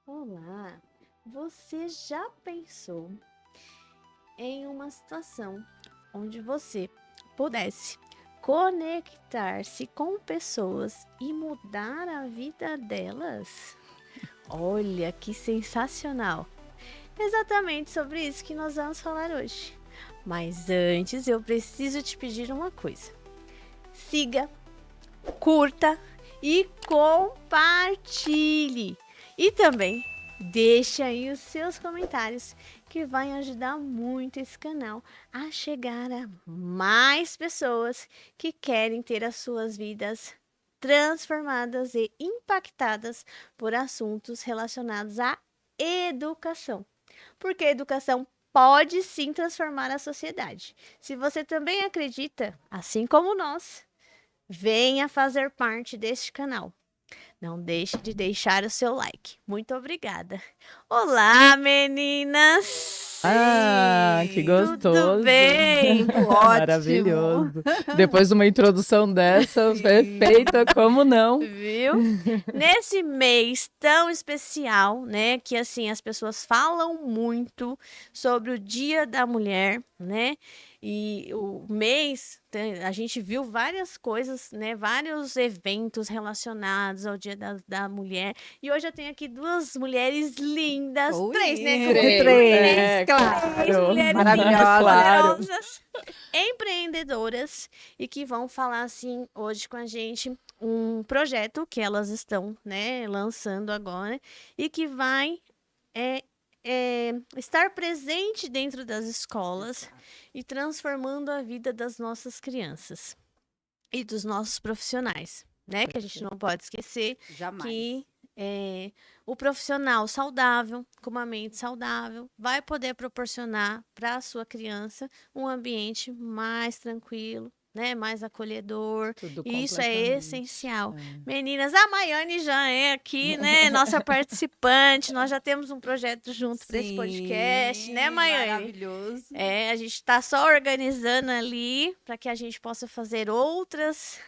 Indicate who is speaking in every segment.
Speaker 1: Olá! Você já pensou em uma situação onde você pudesse conectar-se com pessoas e mudar a vida delas? Olha que sensacional! Exatamente sobre isso que nós vamos falar hoje. Mas antes eu preciso te pedir uma coisa. Siga, curta e compartilhe. E também deixe aí os seus comentários, que vai ajudar muito esse canal a chegar a mais pessoas que querem ter as suas vidas transformadas e impactadas por assuntos relacionados à educação. Porque a educação pode sim transformar a sociedade. Se você também acredita, assim como nós, venha fazer parte deste canal. Não deixe de deixar o seu like. Muito obrigada. Olá, meninas!
Speaker 2: Que
Speaker 1: Tudo
Speaker 2: gostoso!
Speaker 1: bem?
Speaker 3: Ótimo!
Speaker 2: Maravilhoso! Depois de uma introdução dessa, perfeita, como não?
Speaker 1: Viu? Nesse mês tão especial, né, que assim as pessoas falam muito sobre o Dia da Mulher, né? E o mês a gente viu várias coisas, né, vários eventos relacionados ao Dia da Mulher. E hoje eu tenho aqui duas mulheres lindas, três, né?
Speaker 3: Três,
Speaker 2: claro.
Speaker 1: Três mulheres
Speaker 3: Maravilhosas.
Speaker 1: lindas,
Speaker 2: Claro.
Speaker 1: poderosas, empreendedoras e que vão falar assim hoje com a gente um projeto que elas estão, né, lançando agora e que vai estar presente dentro das escolas e transformando a vida das nossas crianças e dos nossos profissionais, né? Que a gente não pode esquecer
Speaker 3: Jamais.
Speaker 1: que o profissional saudável, com uma mente saudável, vai poder proporcionar para a sua criança um ambiente mais tranquilo, né, mais acolhedor.
Speaker 2: Tudo
Speaker 1: E isso é
Speaker 2: completamente.
Speaker 1: essencial. Meninas, a Maiane já é aqui, né, nossa participante. Nós já temos um projeto junto para esse podcast, né, Maiane?
Speaker 3: Maravilhoso.
Speaker 1: A gente está só organizando ali para que a gente possa fazer outras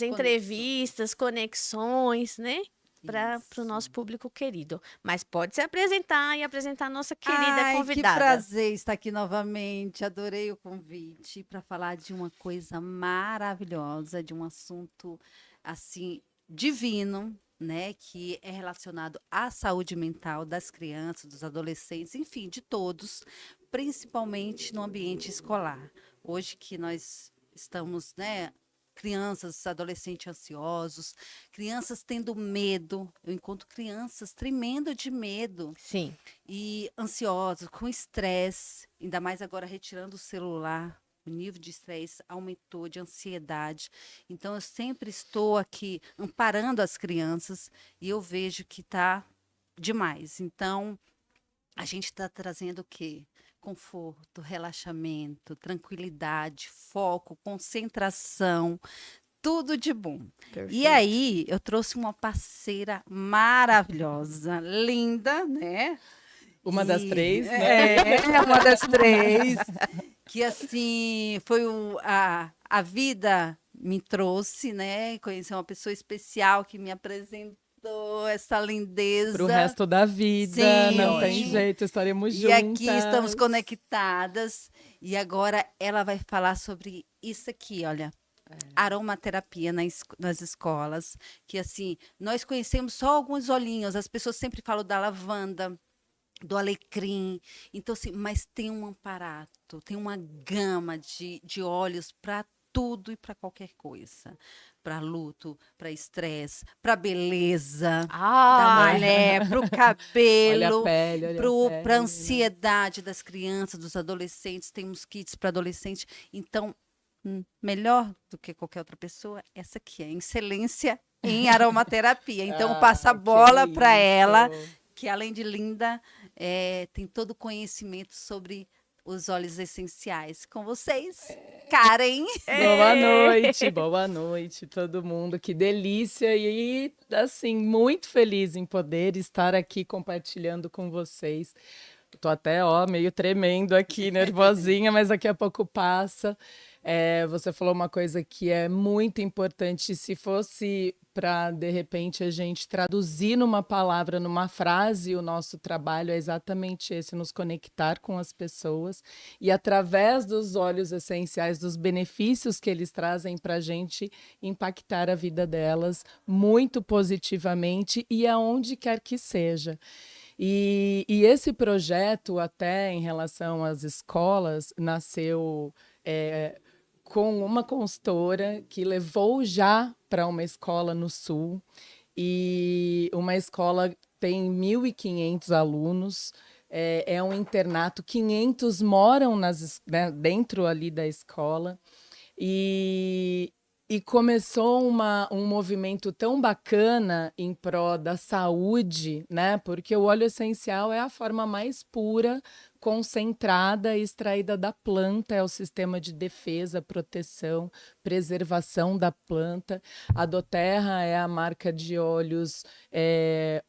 Speaker 1: entrevistas, conexões, né? Para o nosso público querido. Mas pode se apresentar e apresentar a nossa querida convidada.
Speaker 3: Que prazer estar aqui novamente. Adorei o convite para falar de uma coisa maravilhosa, de um assunto assim divino, né, que é relacionado à saúde mental das crianças, dos adolescentes, enfim, de todos, principalmente no ambiente escolar. Hoje que nós estamos, né, crianças, adolescentes ansiosos, crianças tendo medo. Eu encontro crianças tremendo de medo.
Speaker 1: Sim.
Speaker 3: E ansiosos, com estresse, ainda mais agora retirando o celular. O nível de estresse aumentou, de ansiedade. Então, eu sempre estou aqui amparando as crianças e eu vejo que está demais. Então, a gente está trazendo o quê? Conforto, relaxamento, tranquilidade, foco, concentração, tudo de bom.
Speaker 1: Perfeito.
Speaker 3: E aí, eu trouxe uma parceira maravilhosa, linda, né?
Speaker 2: Uma das três, né?
Speaker 3: É, uma das três. Que assim, foi a vida me trouxe, né? Conheci uma pessoa especial que me apresentou essa lindeza.
Speaker 2: Pro resto da vida,
Speaker 3: Sim.
Speaker 2: não tem
Speaker 1: Ótimo.
Speaker 2: jeito, estaremos
Speaker 3: E
Speaker 2: juntas.
Speaker 3: aqui estamos conectadas. E agora ela vai falar sobre isso aqui, olha. Aromaterapia nas escolas, que assim, nós conhecemos só alguns olhinhos, as pessoas sempre falam da lavanda, do alecrim, então assim, mas tem um amparato, tem uma gama de óleos para tudo e para qualquer coisa, para luto, para estresse, para beleza da mulher, para o
Speaker 2: Olha a
Speaker 3: cabelo,
Speaker 2: pele, olha a pele.
Speaker 3: para ansiedade das crianças, dos adolescentes, temos kits para adolescentes, então melhor do que qualquer outra pessoa, essa aqui é excelência em aromaterapia. Então, passa a bola para ela, que além de linda, tem todo o conhecimento sobre os óleos essenciais. Com vocês, Karen.
Speaker 2: Boa noite, todo mundo. Que delícia e, assim, muito feliz em poder estar aqui compartilhando com vocês. Tô até, meio tremendo aqui, nervosinha, mas daqui a pouco passa. Você falou uma coisa que é muito importante. Se fosse para, de repente, a gente traduzir numa palavra, numa frase, o nosso trabalho é exatamente esse, nos conectar com as pessoas e, através dos óleos essenciais, dos benefícios que eles trazem para a gente, impactar a vida delas muito positivamente e aonde quer que seja. E esse projeto, até em relação às escolas, nasceu com uma consultora que levou já para uma escola no Sul, e uma escola tem 1.500 alunos, é um internato, 500 moram né, dentro ali da escola, e, e começou um movimento tão bacana em prol da saúde, né? Porque o óleo essencial é a forma mais pura, concentrada e extraída da planta, é o sistema de defesa, proteção, preservação da planta. A doTERRA é a marca de óleos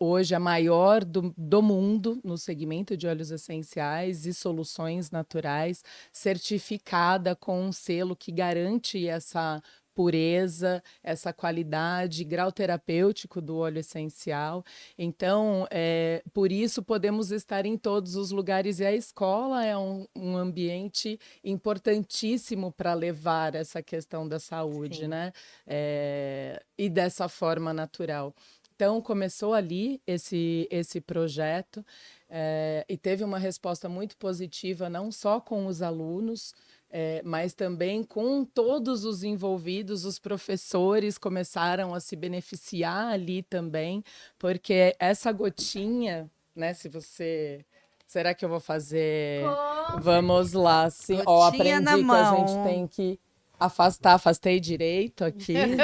Speaker 2: hoje a maior do mundo no segmento de óleos essenciais e soluções naturais, certificada com um selo que garante essa pureza, essa qualidade, grau terapêutico do óleo essencial. Então, por isso podemos estar em todos os lugares, e a escola é um ambiente importantíssimo para levar essa questão da saúde,
Speaker 1: Sim.
Speaker 2: né? E dessa forma natural. Então, começou ali esse projeto, e teve uma resposta muito positiva, não só com os alunos, mas também com todos os envolvidos. Os professores começaram a se beneficiar ali também, porque essa gotinha, né, se você... Será que eu vou fazer?
Speaker 1: Com
Speaker 2: Vamos lá, sim. Ó,
Speaker 3: Gotinha na
Speaker 2: aprendi que a gente
Speaker 3: mão.
Speaker 2: tem que afastei direito aqui, viu?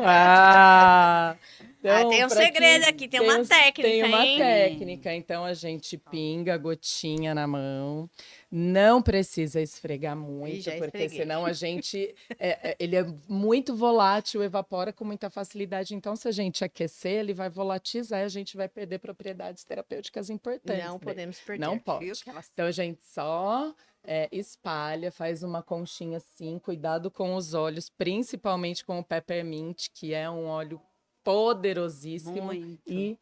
Speaker 2: Ah!
Speaker 1: tem
Speaker 2: Então,
Speaker 1: um
Speaker 2: para
Speaker 1: segredo
Speaker 2: que
Speaker 1: aqui, tem uma técnica,
Speaker 2: tem uma
Speaker 1: hein?
Speaker 2: técnica, então a gente pinga a gotinha na mão, não precisa esfregar muito,
Speaker 1: já
Speaker 2: porque
Speaker 1: esfreguei.
Speaker 2: senão a gente, ele é muito volátil, evapora com muita facilidade, então se a gente aquecer, ele vai volatizar e a gente vai perder propriedades terapêuticas importantes
Speaker 1: Não
Speaker 2: dele.
Speaker 1: podemos perder.
Speaker 2: Não pode.
Speaker 3: Viu que elas...
Speaker 2: Então a gente só espalha, faz uma conchinha assim, cuidado com os óleos, principalmente com o peppermint, que é um óleo poderosíssimo.
Speaker 3: Muito.
Speaker 2: E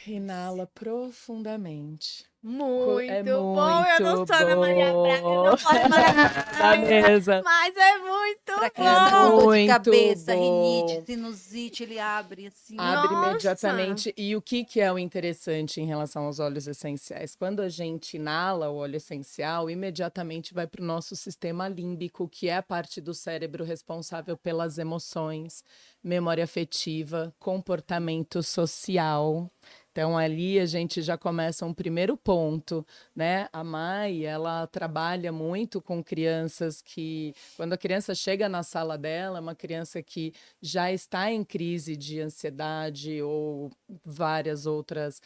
Speaker 2: inala profundamente. É
Speaker 1: Muito bom, eu não
Speaker 2: muito
Speaker 1: sou Ana Maria Braga, eu
Speaker 2: bom.
Speaker 1: não posso falar
Speaker 2: Da mesa.
Speaker 1: mas é muito
Speaker 3: Para quem
Speaker 2: É
Speaker 3: está com dor de
Speaker 2: muito
Speaker 3: cabeça,
Speaker 2: bom.
Speaker 3: rinite, sinusite, ele abre assim.
Speaker 2: Abre
Speaker 1: Nossa!
Speaker 2: imediatamente. E o que é o interessante em relação aos óleos essenciais? Quando a gente inala o óleo essencial, imediatamente vai para o nosso sistema límbico, que é a parte do cérebro responsável pelas emoções, memória afetiva, comportamento social. Então, ali a gente já começa um primeiro ponto, né? A Mai, ela trabalha muito com crianças que, quando a criança chega na sala dela, é uma criança que já está em crise de ansiedade ou várias outras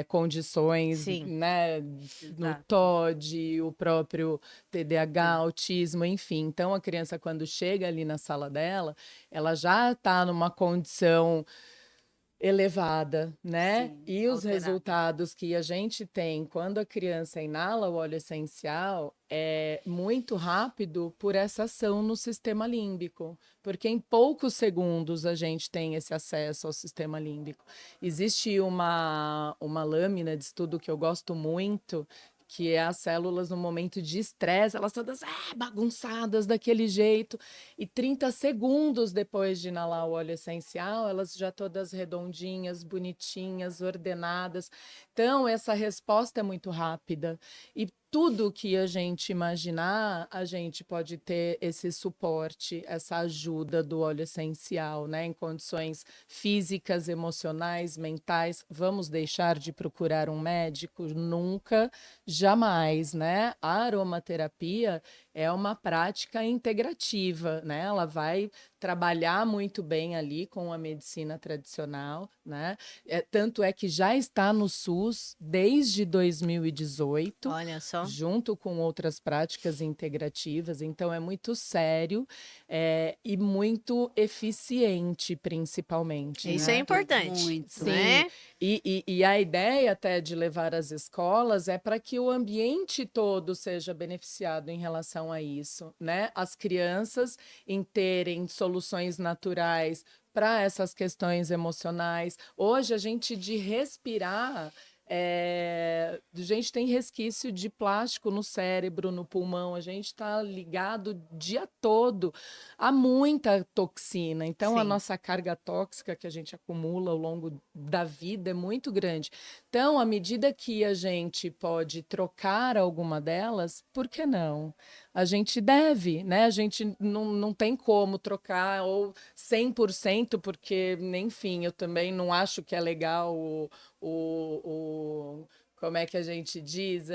Speaker 2: condições,
Speaker 1: Sim.
Speaker 2: né? No
Speaker 3: Exato.
Speaker 2: TOD, o próprio TDAH, autismo, enfim. Então, a criança, quando chega ali na sala dela, ela já está numa condição elevada, né?
Speaker 3: Sim,
Speaker 2: E os
Speaker 3: alterada.
Speaker 2: resultados que a gente tem quando a criança inala o óleo essencial é muito rápido por essa ação no sistema límbico, porque em poucos segundos a gente tem esse acesso ao sistema límbico. Existe uma lâmina de estudo que eu gosto muito, que é as células no momento de estresse, elas todas bagunçadas daquele jeito, e 30 segundos depois de inalar o óleo essencial, elas já todas redondinhas, bonitinhas, ordenadas. Então, essa resposta é muito rápida. E tudo que a gente imaginar, a gente pode ter esse suporte, essa ajuda do óleo essencial, né? Em condições físicas, emocionais, mentais. Vamos deixar de procurar um médico? Nunca, jamais, né? A aromaterapia é uma prática integrativa, né? Ela vai trabalhar muito bem ali com a medicina tradicional, né? Tanto é que já está no SUS desde 2018,
Speaker 1: Olha só.
Speaker 2: junto com outras práticas integrativas, então é muito sério, e muito eficiente, principalmente,
Speaker 1: Isso é
Speaker 2: né?
Speaker 1: importante,
Speaker 3: Muito.
Speaker 2: Sim,
Speaker 1: né?
Speaker 2: e a ideia até de levar às escolas é para que o ambiente todo seja beneficiado em relação a isso, né? As crianças em terem soluções naturais para essas questões emocionais. Hoje a gente de respirar, a gente tem resquício de plástico no cérebro, no pulmão, a gente está ligado o dia todo a muita toxina. Então, a
Speaker 1: Sim.
Speaker 2: nossa carga tóxica que a gente acumula ao longo da vida é muito grande. Então, à medida que a gente pode trocar alguma delas, por que não? A gente deve, né? A gente não tem como trocar ou 100%, porque, enfim, eu também não acho que é legal como é que a gente diz?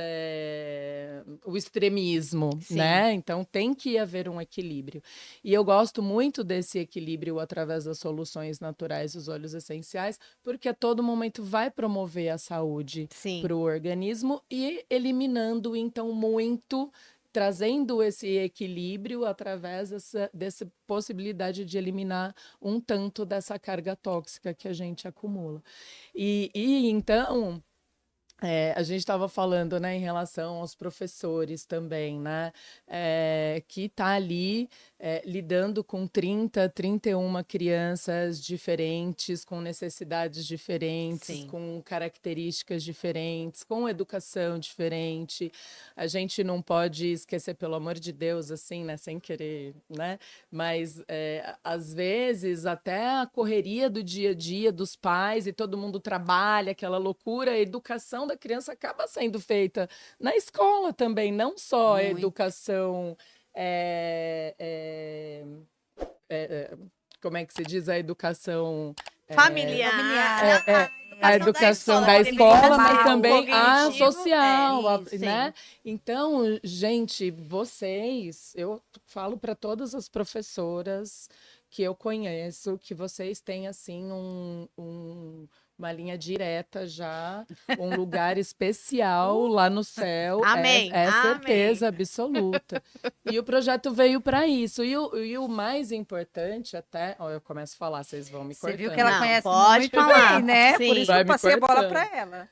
Speaker 2: O extremismo,
Speaker 1: Sim.
Speaker 2: né? Então tem que haver um equilíbrio. E eu gosto muito desse equilíbrio através das soluções naturais dos óleos essenciais, porque a todo momento vai promover a saúde
Speaker 1: Sim.
Speaker 2: para o organismo e eliminando, então, muito, trazendo esse equilíbrio através dessa possibilidade de eliminar um tanto dessa carga tóxica que a gente acumula. E então, a gente estava falando, né, em relação aos professores também, né, que está ali lidando com 31 crianças diferentes, com necessidades diferentes,
Speaker 1: Sim.
Speaker 2: com características diferentes, com educação diferente. A gente não pode esquecer, pelo amor de Deus, assim, né, sem querer, né, mas às vezes até a correria do dia a dia dos pais e todo mundo trabalha, aquela loucura, a educação da criança acaba sendo feita na escola também, não só a
Speaker 3: Muito.
Speaker 2: educação. é, é, Como é que se diz? A educação.
Speaker 1: Familiar.
Speaker 3: Familiar.
Speaker 2: A
Speaker 1: Educação da
Speaker 2: educação
Speaker 1: escola,
Speaker 2: da
Speaker 1: que deveria
Speaker 2: escola, mas
Speaker 1: ser
Speaker 3: Formal,
Speaker 2: também a
Speaker 1: cognitivo.
Speaker 2: social,
Speaker 3: isso.
Speaker 2: né? Então, gente, vocês, eu falo para todas as professoras que eu conheço que vocês têm assim uma linha direta já, um lugar especial lá no céu,
Speaker 1: Amém.
Speaker 2: é
Speaker 1: Amém.
Speaker 2: certeza absoluta. E o projeto veio para isso. E o mais importante, até, ó, eu começo a falar, vocês vão me
Speaker 3: Você viu que
Speaker 2: cortando,
Speaker 3: ela
Speaker 1: Não,
Speaker 2: né?
Speaker 3: conhece
Speaker 1: pode
Speaker 3: muito
Speaker 1: falar.
Speaker 3: bem, né? Por
Speaker 1: Sim.
Speaker 3: isso que
Speaker 2: Vai
Speaker 3: eu
Speaker 2: me
Speaker 3: passei a bola
Speaker 2: cortando.
Speaker 3: para ela.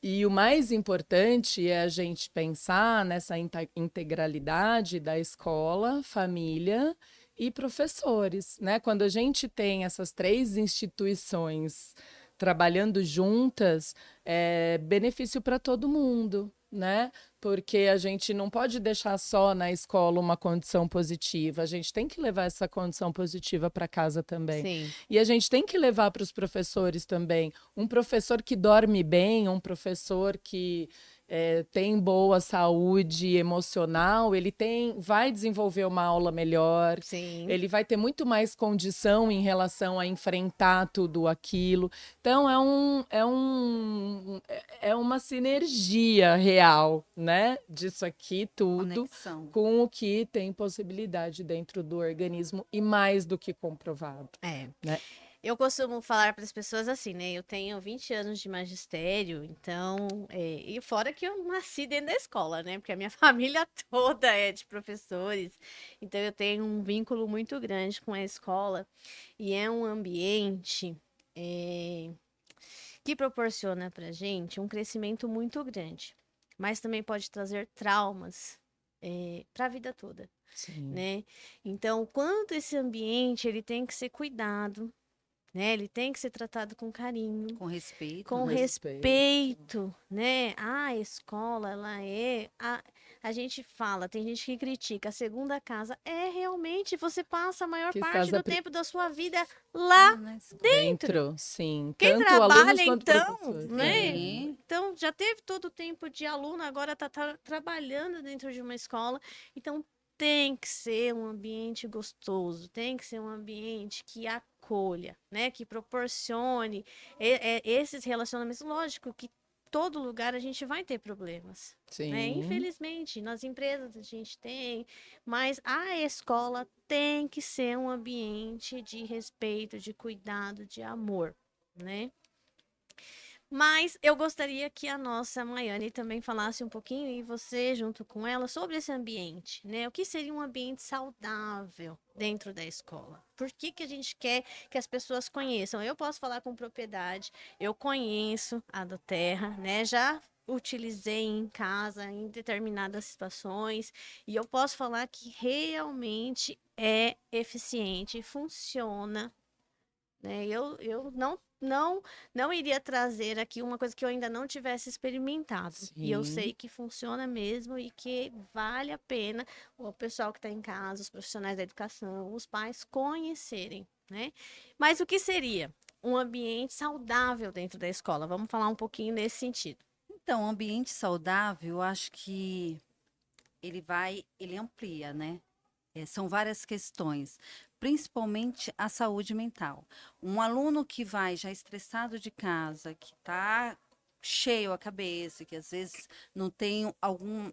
Speaker 2: E o mais importante é a gente pensar nessa integralidade da escola, família e professores, né? Quando a gente tem essas três instituições trabalhando juntas, é benefício para todo mundo, né? Porque a gente não pode deixar só na escola uma condição positiva, a gente tem que levar essa condição positiva para casa também.
Speaker 1: Sim.
Speaker 2: E a gente tem que levar para os professores também. Um professor que dorme bem, um professor que tem boa saúde emocional, ele vai desenvolver uma aula melhor,
Speaker 1: Sim.
Speaker 2: ele vai ter muito mais condição em relação a enfrentar tudo aquilo. Então, é uma sinergia real, né? Disso aqui tudo
Speaker 3: Conexão.
Speaker 2: com o que tem possibilidade dentro do organismo e mais do que comprovado,
Speaker 1: É.
Speaker 2: né?
Speaker 1: Eu costumo falar para as pessoas assim, né? Eu tenho 20 anos de magistério, então. E fora que eu nasci dentro da escola, né? Porque a minha família toda é de professores, então eu tenho um vínculo muito grande com a escola, e é um ambiente é, que proporciona para gente um crescimento muito grande, mas também pode trazer traumas para a vida toda,
Speaker 2: Sim.
Speaker 1: né? Então, o quanto esse ambiente ele tem que ser cuidado, né? Ele tem que ser tratado com carinho,
Speaker 3: Com respeito,
Speaker 1: com
Speaker 3: né?
Speaker 1: respeito, né? A escola, ela é. A gente fala, tem gente que critica, a segunda casa é realmente você passa a maior
Speaker 2: Que
Speaker 1: parte
Speaker 2: estás
Speaker 1: do tempo da sua vida lá
Speaker 3: Na escola.
Speaker 1: dentro.
Speaker 2: sim.
Speaker 1: Quem
Speaker 2: Tanto alunos
Speaker 1: trabalha,
Speaker 2: quanto
Speaker 1: então,
Speaker 2: professores.
Speaker 1: né?
Speaker 3: Sim.
Speaker 1: Então, já teve todo o tempo de aluno, agora está trabalhando dentro de uma escola. Então, tem que ser um ambiente gostoso, tem que ser um ambiente que acolha, né? Que proporcione esses relacionamentos. Lógico que todo lugar a gente vai ter problemas, né?
Speaker 2: Sim.
Speaker 1: Infelizmente, nas empresas a gente tem, mas a escola tem que ser um ambiente de respeito, de cuidado, de amor, né? Mas eu gostaria que a nossa Maiane também falasse um pouquinho, e você junto com ela, sobre esse ambiente, né? O que seria um ambiente saudável dentro da escola? Por que que a gente quer que as pessoas conheçam? Eu posso falar com propriedade, eu conheço a do Terra, né? Já utilizei em casa em determinadas situações e eu posso falar que realmente é eficiente, funciona, né? Eu não iria trazer aqui uma coisa que eu ainda não tivesse experimentado. E eu sei
Speaker 2: Sim.
Speaker 1: que funciona mesmo e que vale a pena o pessoal que está em casa, os profissionais da educação, os pais conhecerem, né? Mas o que seria um ambiente saudável dentro da escola? Vamos falar um pouquinho nesse sentido.
Speaker 3: Então, o ambiente saudável, eu acho que ele amplia, né? São várias questões, principalmente a saúde mental. Um aluno que vai já estressado de casa, que está cheio a cabeça, que às vezes não tem algum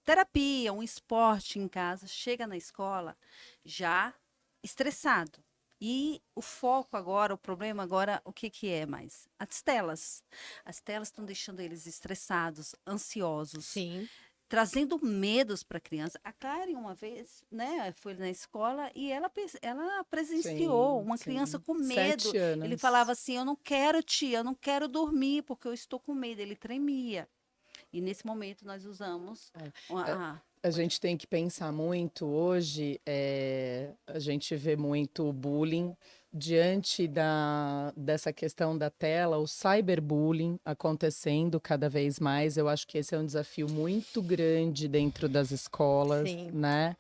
Speaker 3: terapia, um esporte em casa, chega na escola já estressado. E o foco agora, o problema agora, o que que é mais? As telas. As telas estão deixando eles estressados, ansiosos,
Speaker 1: Sim,
Speaker 3: trazendo medos para a criança. A Karen, uma vez, né, foi na escola e ela presenciou
Speaker 2: Sim,
Speaker 3: uma criança
Speaker 2: sim.
Speaker 3: com medo.
Speaker 2: 7
Speaker 3: Ele falava
Speaker 2: anos.
Speaker 3: assim: Eu não quero, tia, eu não quero dormir porque eu estou com medo. Ele tremia. E nesse momento nós usamos.
Speaker 2: É,
Speaker 3: Ah,
Speaker 2: a
Speaker 3: pode.
Speaker 2: gente tem que pensar muito hoje, a gente vê muito bullying diante dessa questão da tela, o cyberbullying acontecendo cada vez mais. Eu acho que esse é um desafio muito grande dentro das escolas,
Speaker 1: sim,
Speaker 2: né?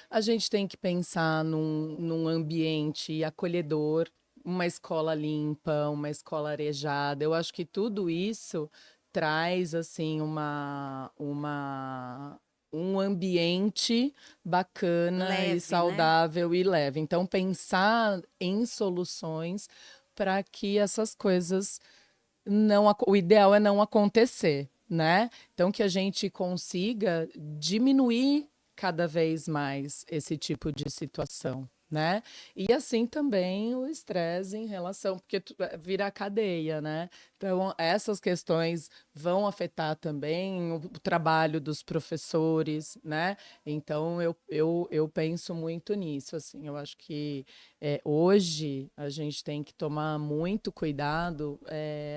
Speaker 2: A gente tem que pensar num ambiente acolhedor, uma escola limpa, uma escola arejada. Eu acho que tudo isso traz assim um ambiente bacana e
Speaker 3: Leve, né?
Speaker 2: saudável e leve. Então, pensar em soluções para que essas coisas não, o ideal é não acontecer, né? Então, que a gente consiga diminuir cada vez mais esse tipo de situação, né? E assim também o estresse em relação, porque vira cadeia, né? Então, essas questões vão afetar também o trabalho dos professores, né? Então, eu penso muito nisso, assim, eu acho que hoje a gente tem que tomar muito cuidado.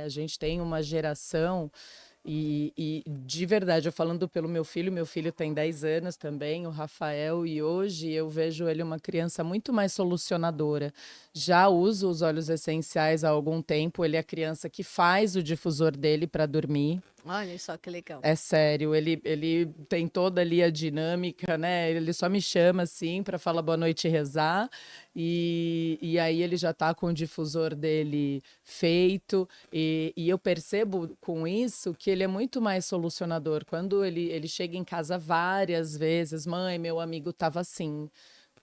Speaker 2: A gente tem uma geração, e de verdade, eu falando pelo meu filho tem 10 anos também, o Rafael, e hoje eu vejo ele uma criança muito mais solucionadora. Já usa os óleos essenciais há algum tempo, ele é a criança que faz o difusor dele para dormir.
Speaker 1: olha só que legal.
Speaker 2: É sério, ele tem toda ali a dinâmica, né? Ele só me chama assim para falar boa noite e rezar, e aí ele já tá com o difusor dele feito, e eu percebo com isso que ele é muito mais solucionador. Quando ele chega em casa várias vezes, mãe, meu amigo tava assim.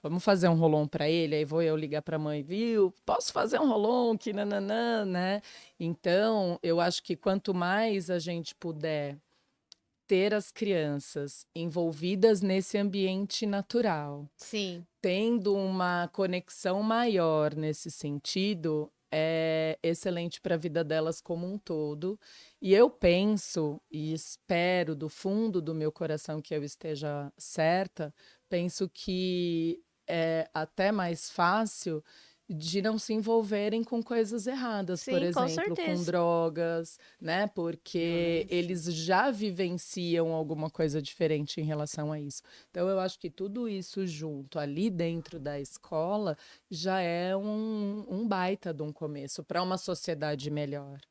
Speaker 2: Vamos fazer um rolon para ele, aí vou eu ligar para a mãe, viu? Posso fazer um rolon que nananã, né? Então, eu acho que quanto mais a gente puder ter as crianças envolvidas nesse ambiente natural,
Speaker 1: Sim,
Speaker 2: tendo uma conexão maior nesse sentido, é excelente para a vida delas como um todo. E eu penso e espero do fundo do meu coração que eu esteja certa, penso que é até mais fácil de não se envolverem com coisas erradas, por
Speaker 1: sim, com
Speaker 2: exemplo, com
Speaker 1: certeza.
Speaker 2: drogas, né? Porque
Speaker 3: Violência.
Speaker 2: eles já vivenciam alguma coisa diferente em relação a isso. Então, eu acho que tudo isso junto ali dentro da escola já é um baita de um começo para uma sociedade melhor,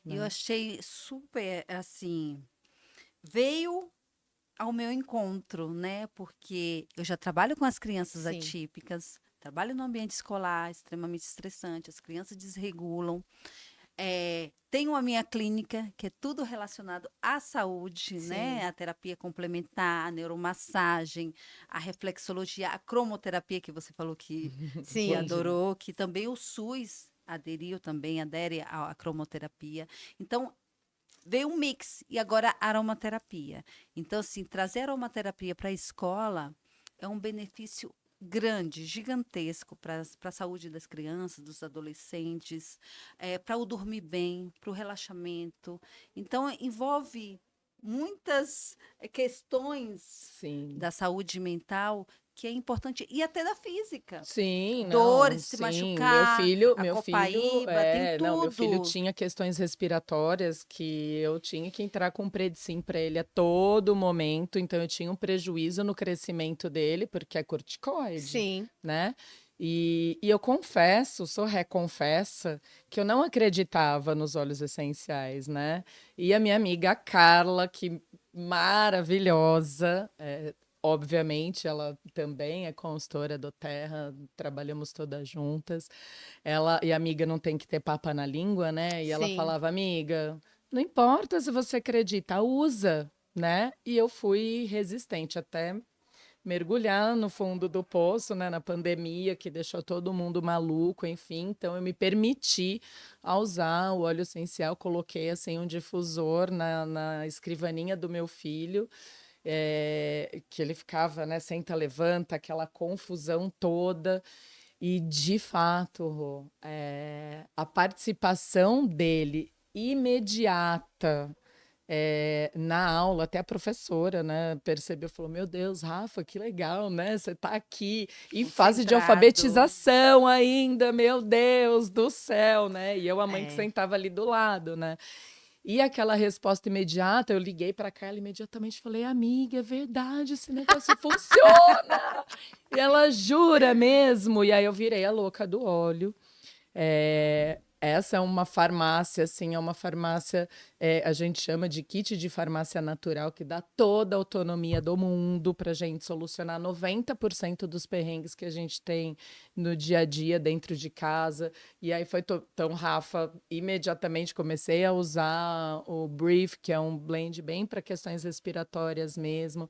Speaker 3: E eu
Speaker 2: né?
Speaker 3: achei super assim, veio ao meu encontro, né? Porque eu já trabalho com as crianças
Speaker 1: Sim,
Speaker 3: atípicas, trabalho no ambiente escolar extremamente estressante, as crianças desregulam. Tenho a minha clínica, que é tudo relacionado à saúde, né?
Speaker 1: sim,
Speaker 3: A terapia complementar, a neuromassagem, a reflexologia, a cromoterapia, que você falou que
Speaker 1: sim,
Speaker 2: Entendi.
Speaker 3: adorou, que também o SUS aderiu, também adere à cromoterapia. Então, veio um mix, e agora a aromaterapia. Então, assim, trazer a aromaterapia para a escola é um benefício grande, gigantesco para a saúde das crianças, dos adolescentes, para o dormir bem, para o relaxamento. Então, envolve muitas questões
Speaker 2: Sim.
Speaker 3: da saúde mental que é importante, e até da física.
Speaker 2: Sim, não,
Speaker 3: Dores, se
Speaker 2: sim.
Speaker 3: machucar, a
Speaker 2: Meu filho,
Speaker 3: copaíba, tem
Speaker 2: não, meu filho
Speaker 3: tudo.
Speaker 2: tinha questões respiratórias que eu tinha que entrar com Predsim para ele a todo momento, então eu tinha um prejuízo no crescimento dele, porque é corticoide,
Speaker 1: Sim.
Speaker 2: né? E eu confesso, sou reconfessa, que eu não acreditava nos óleos essenciais, né? E a minha amiga Carla, que maravilhosa, obviamente, ela também é consultora do Terra, trabalhamos todas juntas. Ela e a amiga não tem que ter papa na língua, né? E ela
Speaker 1: Sim.
Speaker 2: falava, amiga, não importa se você acredita, usa, né? E eu fui resistente até mergulhar no fundo do poço, né, na pandemia, que deixou todo mundo maluco, enfim. Então, eu me permiti a usar o óleo essencial, coloquei assim um difusor na escrivaninha do meu filho, que ele ficava, né, senta, levanta, aquela confusão toda. E, de fato, Rô, a participação dele imediata na aula, até a professora, né, percebeu, falou, meu Deus, Rafa, que legal, né, você está aqui, em fase de
Speaker 3: Concentrado.
Speaker 2: alfabetização ainda, meu Deus do céu, né, e eu, a mãe que
Speaker 1: É.
Speaker 2: sentava ali do lado, né, e aquela resposta imediata, eu liguei para ela imediatamente, falei, amiga, é verdade, esse negócio funciona, e ela jura mesmo, e aí eu virei a louca do óleo, essa é uma farmácia, assim, é uma farmácia, a gente chama de kit de farmácia natural, que dá toda a autonomia do mundo para a gente solucionar 90% dos perrengues que a gente tem no dia a dia dentro de casa. E aí foi tão, Rafa, imediatamente comecei a usar o Brief, que é um blend bem para questões respiratórias mesmo.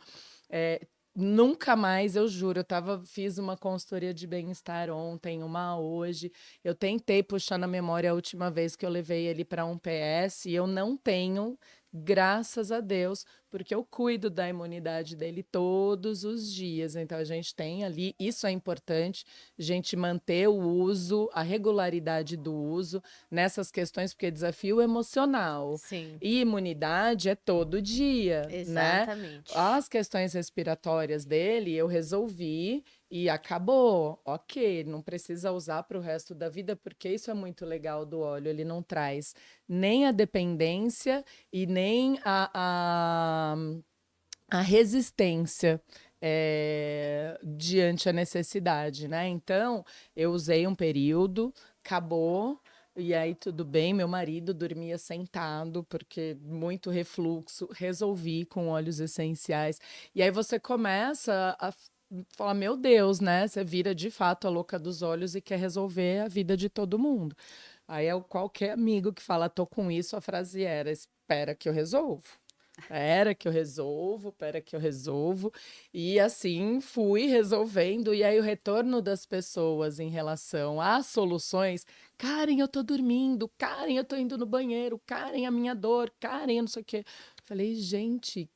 Speaker 2: É, Nunca mais, eu juro, fiz uma consultoria de bem-estar ontem, uma hoje. Eu tentei puxar na memória a última vez que eu levei ele para um PS e eu não tenho, graças a Deus, porque eu cuido da imunidade dele todos os dias. Então a gente tem ali, isso é importante, a gente manter o uso, a regularidade do uso nessas questões, porque é desafio emocional.
Speaker 1: Sim.
Speaker 2: E imunidade é todo dia, né?
Speaker 1: Exatamente.
Speaker 2: As questões respiratórias dele eu resolvi e acabou. Ok, não precisa usar para o resto da vida, porque isso é muito legal do óleo. Ele não traz nem a dependência e nem a resistência. Diante a necessidade, né? Então, eu usei um período, acabou, e aí tudo bem. Meu marido dormia sentado, porque muito refluxo, resolvi com óleos essenciais. E aí você começa a falar, meu Deus, né? Você vira de fato a louca dos olhos e quer resolver a vida de todo mundo. Aí é qualquer amigo que fala, tô com isso, a frase era, espera que eu resolvo. Espera que eu resolvo, espera que eu resolvo. E assim fui resolvendo. E aí o retorno das pessoas em relação às soluções. Karen, eu tô dormindo. Karen, eu tô indo no banheiro. Karen, a minha dor. Karen, eu não sei o quê. Falei, gente,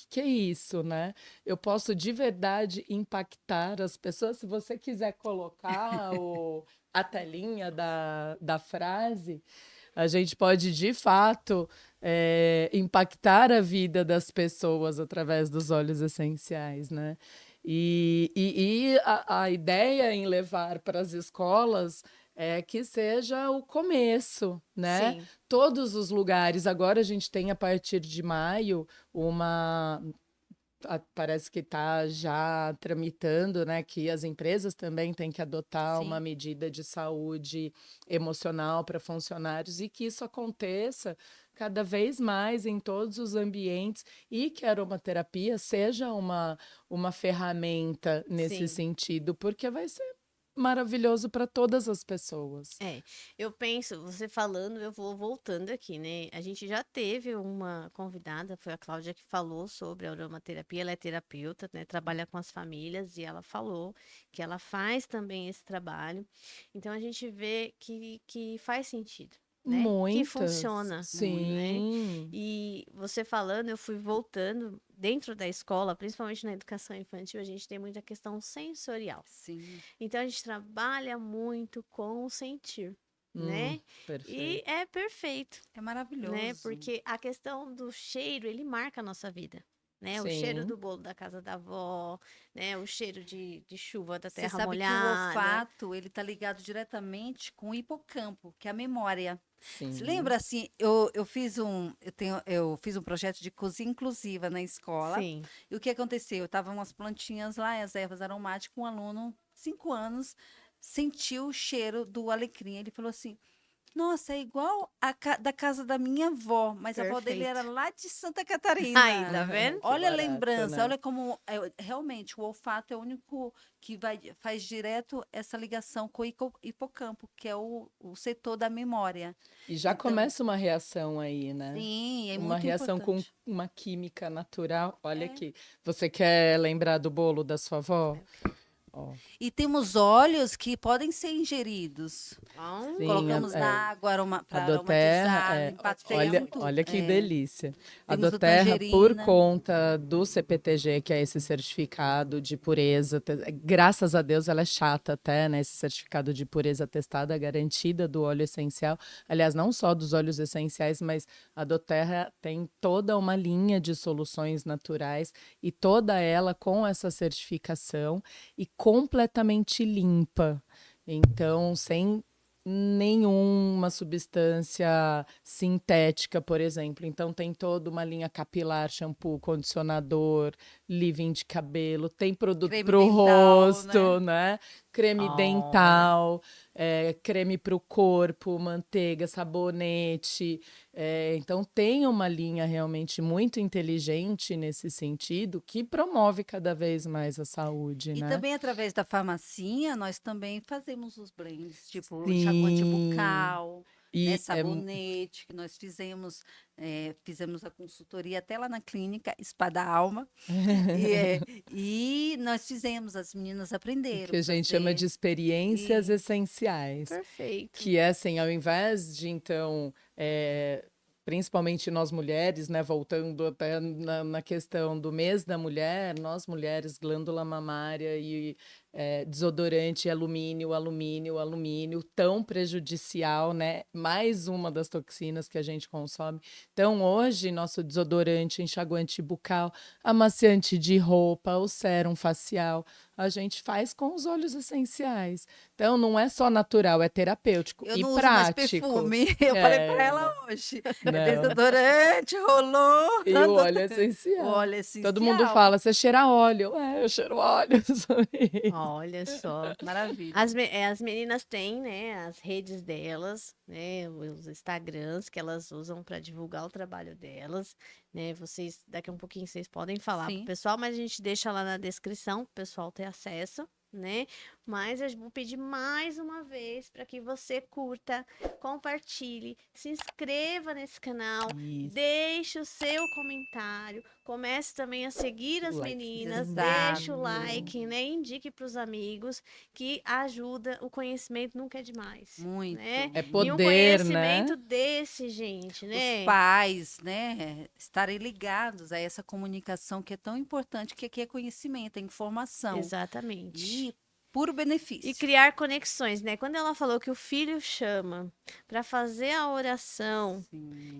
Speaker 2: que é isso, né? Eu posso de verdade impactar as pessoas. Se você quiser colocar a telinha da frase, a gente pode de fato impactar a vida das pessoas através dos óleos essenciais, né? E a ideia em levar para as escolas é que seja o começo, né?
Speaker 1: Sim.
Speaker 2: Todos os lugares. Agora a gente tem, a partir de maio, uma. Parece que está já tramitando, né, que as empresas também têm que adotar uma
Speaker 1: Sim.
Speaker 2: medida de saúde emocional para funcionários e que isso aconteça cada vez mais em todos os ambientes e que a aromaterapia seja uma ferramenta nesse
Speaker 1: Sim.
Speaker 2: sentido, porque vai ser maravilhoso para todas as pessoas.
Speaker 1: É, eu penso, você falando, eu vou voltando aqui, né? A gente já teve uma convidada, foi a Cláudia que falou sobre a aromaterapia, ela é terapeuta, né? Trabalha com as famílias e ela falou que ela faz também esse trabalho. Então a gente vê que faz sentido. né, que
Speaker 2: Muitas.
Speaker 1: funciona, né?
Speaker 2: Sim.
Speaker 1: E você falando, eu fui voltando dentro da escola, principalmente na educação infantil, a gente tem muita questão sensorial.
Speaker 3: Sim.
Speaker 1: Então a gente trabalha muito com o sentir, né? E
Speaker 2: Perfeito.
Speaker 1: é perfeito,
Speaker 3: É
Speaker 1: né?
Speaker 3: maravilhoso.
Speaker 1: Porque a questão do cheiro, ele marca a nossa vida. Né, o cheiro
Speaker 2: Sim.
Speaker 1: do bolo da casa da avó, né, o cheiro de chuva da
Speaker 3: Você
Speaker 1: terra
Speaker 3: sabe que o
Speaker 1: molhada.
Speaker 3: olfato, ele tá ligado diretamente com o hipocampo, que é a memória. Você
Speaker 2: Sim.
Speaker 3: lembra assim, eu fiz um projeto de cozinha inclusiva na escola.
Speaker 1: Sim,
Speaker 3: E o que aconteceu? Estavam umas plantinhas lá, as ervas aromáticas, um aluno, 5 anos, sentiu o cheiro do alecrim. Ele falou assim: Nossa, é igual da casa da minha avó, mas a avó dele era
Speaker 1: perfeito.
Speaker 3: lá de Santa
Speaker 1: Aí,
Speaker 3: Catarina.
Speaker 1: tá vendo?
Speaker 2: Que
Speaker 3: Olha a
Speaker 2: barato,
Speaker 3: lembrança,
Speaker 2: né?
Speaker 3: olha como realmente o olfato é o único que faz direto essa ligação com o hipocampo, que é o setor da memória.
Speaker 2: E já
Speaker 3: Então,
Speaker 2: começa uma reação aí, né?
Speaker 3: sim, é
Speaker 2: Uma
Speaker 3: muito
Speaker 2: reação com
Speaker 3: importante.
Speaker 2: uma química natural. Olha
Speaker 3: É.
Speaker 2: aqui. Você quer lembrar do bolo da sua avó?
Speaker 1: Eu quero.
Speaker 2: Ó,
Speaker 3: E temos óleos que podem ser ingeridos.
Speaker 2: sim,
Speaker 3: Colocamos na água
Speaker 2: a
Speaker 3: para
Speaker 2: Doterra,
Speaker 3: aromatizar, limpar,
Speaker 2: olha,
Speaker 3: feiamos tudo.
Speaker 2: olha que
Speaker 3: É.
Speaker 2: delícia. A
Speaker 3: Temos o
Speaker 2: Doterra, por
Speaker 3: tangerina.
Speaker 2: conta do CPTG, que é esse certificado de pureza, graças a Deus ela é chata até, né? Esse certificado de pureza testada, garantida do óleo essencial. Aliás, não só dos óleos essenciais, mas a Doterra tem toda uma linha de soluções naturais e toda ela com essa certificação e completamente limpa. Então, sem nenhuma substância sintética, por exemplo. Então tem toda uma linha capilar, shampoo, condicionador, leave-in de cabelo, tem produto
Speaker 3: Creme
Speaker 2: para o
Speaker 3: dental, né?
Speaker 2: rosto, né? Creme
Speaker 1: Olha,
Speaker 2: dental, creme para o corpo, manteiga, sabonete. Então tem uma linha realmente muito inteligente nesse sentido que promove cada vez mais a saúde,
Speaker 3: E
Speaker 2: né?
Speaker 3: também através da farmacinha, nós também fazemos os blends, tipo enxaguante
Speaker 2: Sim.
Speaker 3: bucal, né,
Speaker 2: E é
Speaker 3: sabonete, que nós fizemos a consultoria até lá na clínica Spa da Alma, e, é, e nós fizemos, as meninas
Speaker 2: o
Speaker 3: aprenderam
Speaker 2: que
Speaker 3: a
Speaker 2: a gente chama de
Speaker 3: fazer,
Speaker 2: experiências
Speaker 3: e
Speaker 2: essenciais,
Speaker 1: perfeito.
Speaker 2: que é assim, ao invés de então, principalmente nós mulheres, né, voltando até na questão do mês da mulher, nós mulheres, glândula mamária e desodorante, alumínio, alumínio, alumínio, tão prejudicial, né? Mais uma das toxinas que a gente consome. Então, hoje, nosso desodorante, enxaguante bucal, amaciante de roupa, o sérum facial, a gente faz com os óleos essenciais. Então, não é só natural, é terapêutico
Speaker 3: eu
Speaker 2: e
Speaker 3: não uso mais
Speaker 2: prático.
Speaker 3: perfume. Eu falei para
Speaker 2: Não,
Speaker 3: ela hoje, é
Speaker 2: não.
Speaker 3: desodorante, rolou,
Speaker 2: E o óleo
Speaker 3: o
Speaker 2: essencial.
Speaker 3: óleo
Speaker 2: Todo mundo
Speaker 3: essencial.
Speaker 2: fala, você cheira óleo. Eu cheiro óleo. Só isso.
Speaker 1: Olha só.
Speaker 3: Maravilha.
Speaker 1: As meninas têm, né, as redes delas, né, os Instagrams que elas usam para divulgar o trabalho delas, né? Vocês, daqui a um pouquinho vocês podem falar pro
Speaker 3: Sim.
Speaker 1: pessoal, mas a gente deixa lá na descrição pro pessoal ter acesso, né? Mas eu vou pedir mais uma vez para que você curta, compartilhe, se inscreva nesse canal,
Speaker 2: Isso,
Speaker 1: deixe o seu comentário, comece também a seguir
Speaker 2: o
Speaker 1: as meninas, deixe o
Speaker 3: Exato.
Speaker 1: like, né? Indique para os amigos que ajuda, o conhecimento nunca é demais, né?
Speaker 3: Muito,
Speaker 2: é
Speaker 1: E um
Speaker 2: poder,
Speaker 1: conhecimento
Speaker 2: né?
Speaker 1: desse, gente,
Speaker 3: os
Speaker 1: né?
Speaker 3: pais, né, estarem ligados a essa comunicação que é tão importante, que aqui é conhecimento, é informação
Speaker 1: Exatamente.
Speaker 3: e puro
Speaker 1: E
Speaker 3: benefício.
Speaker 1: criar conexões, né? Quando ela falou que o filho chama para fazer a oração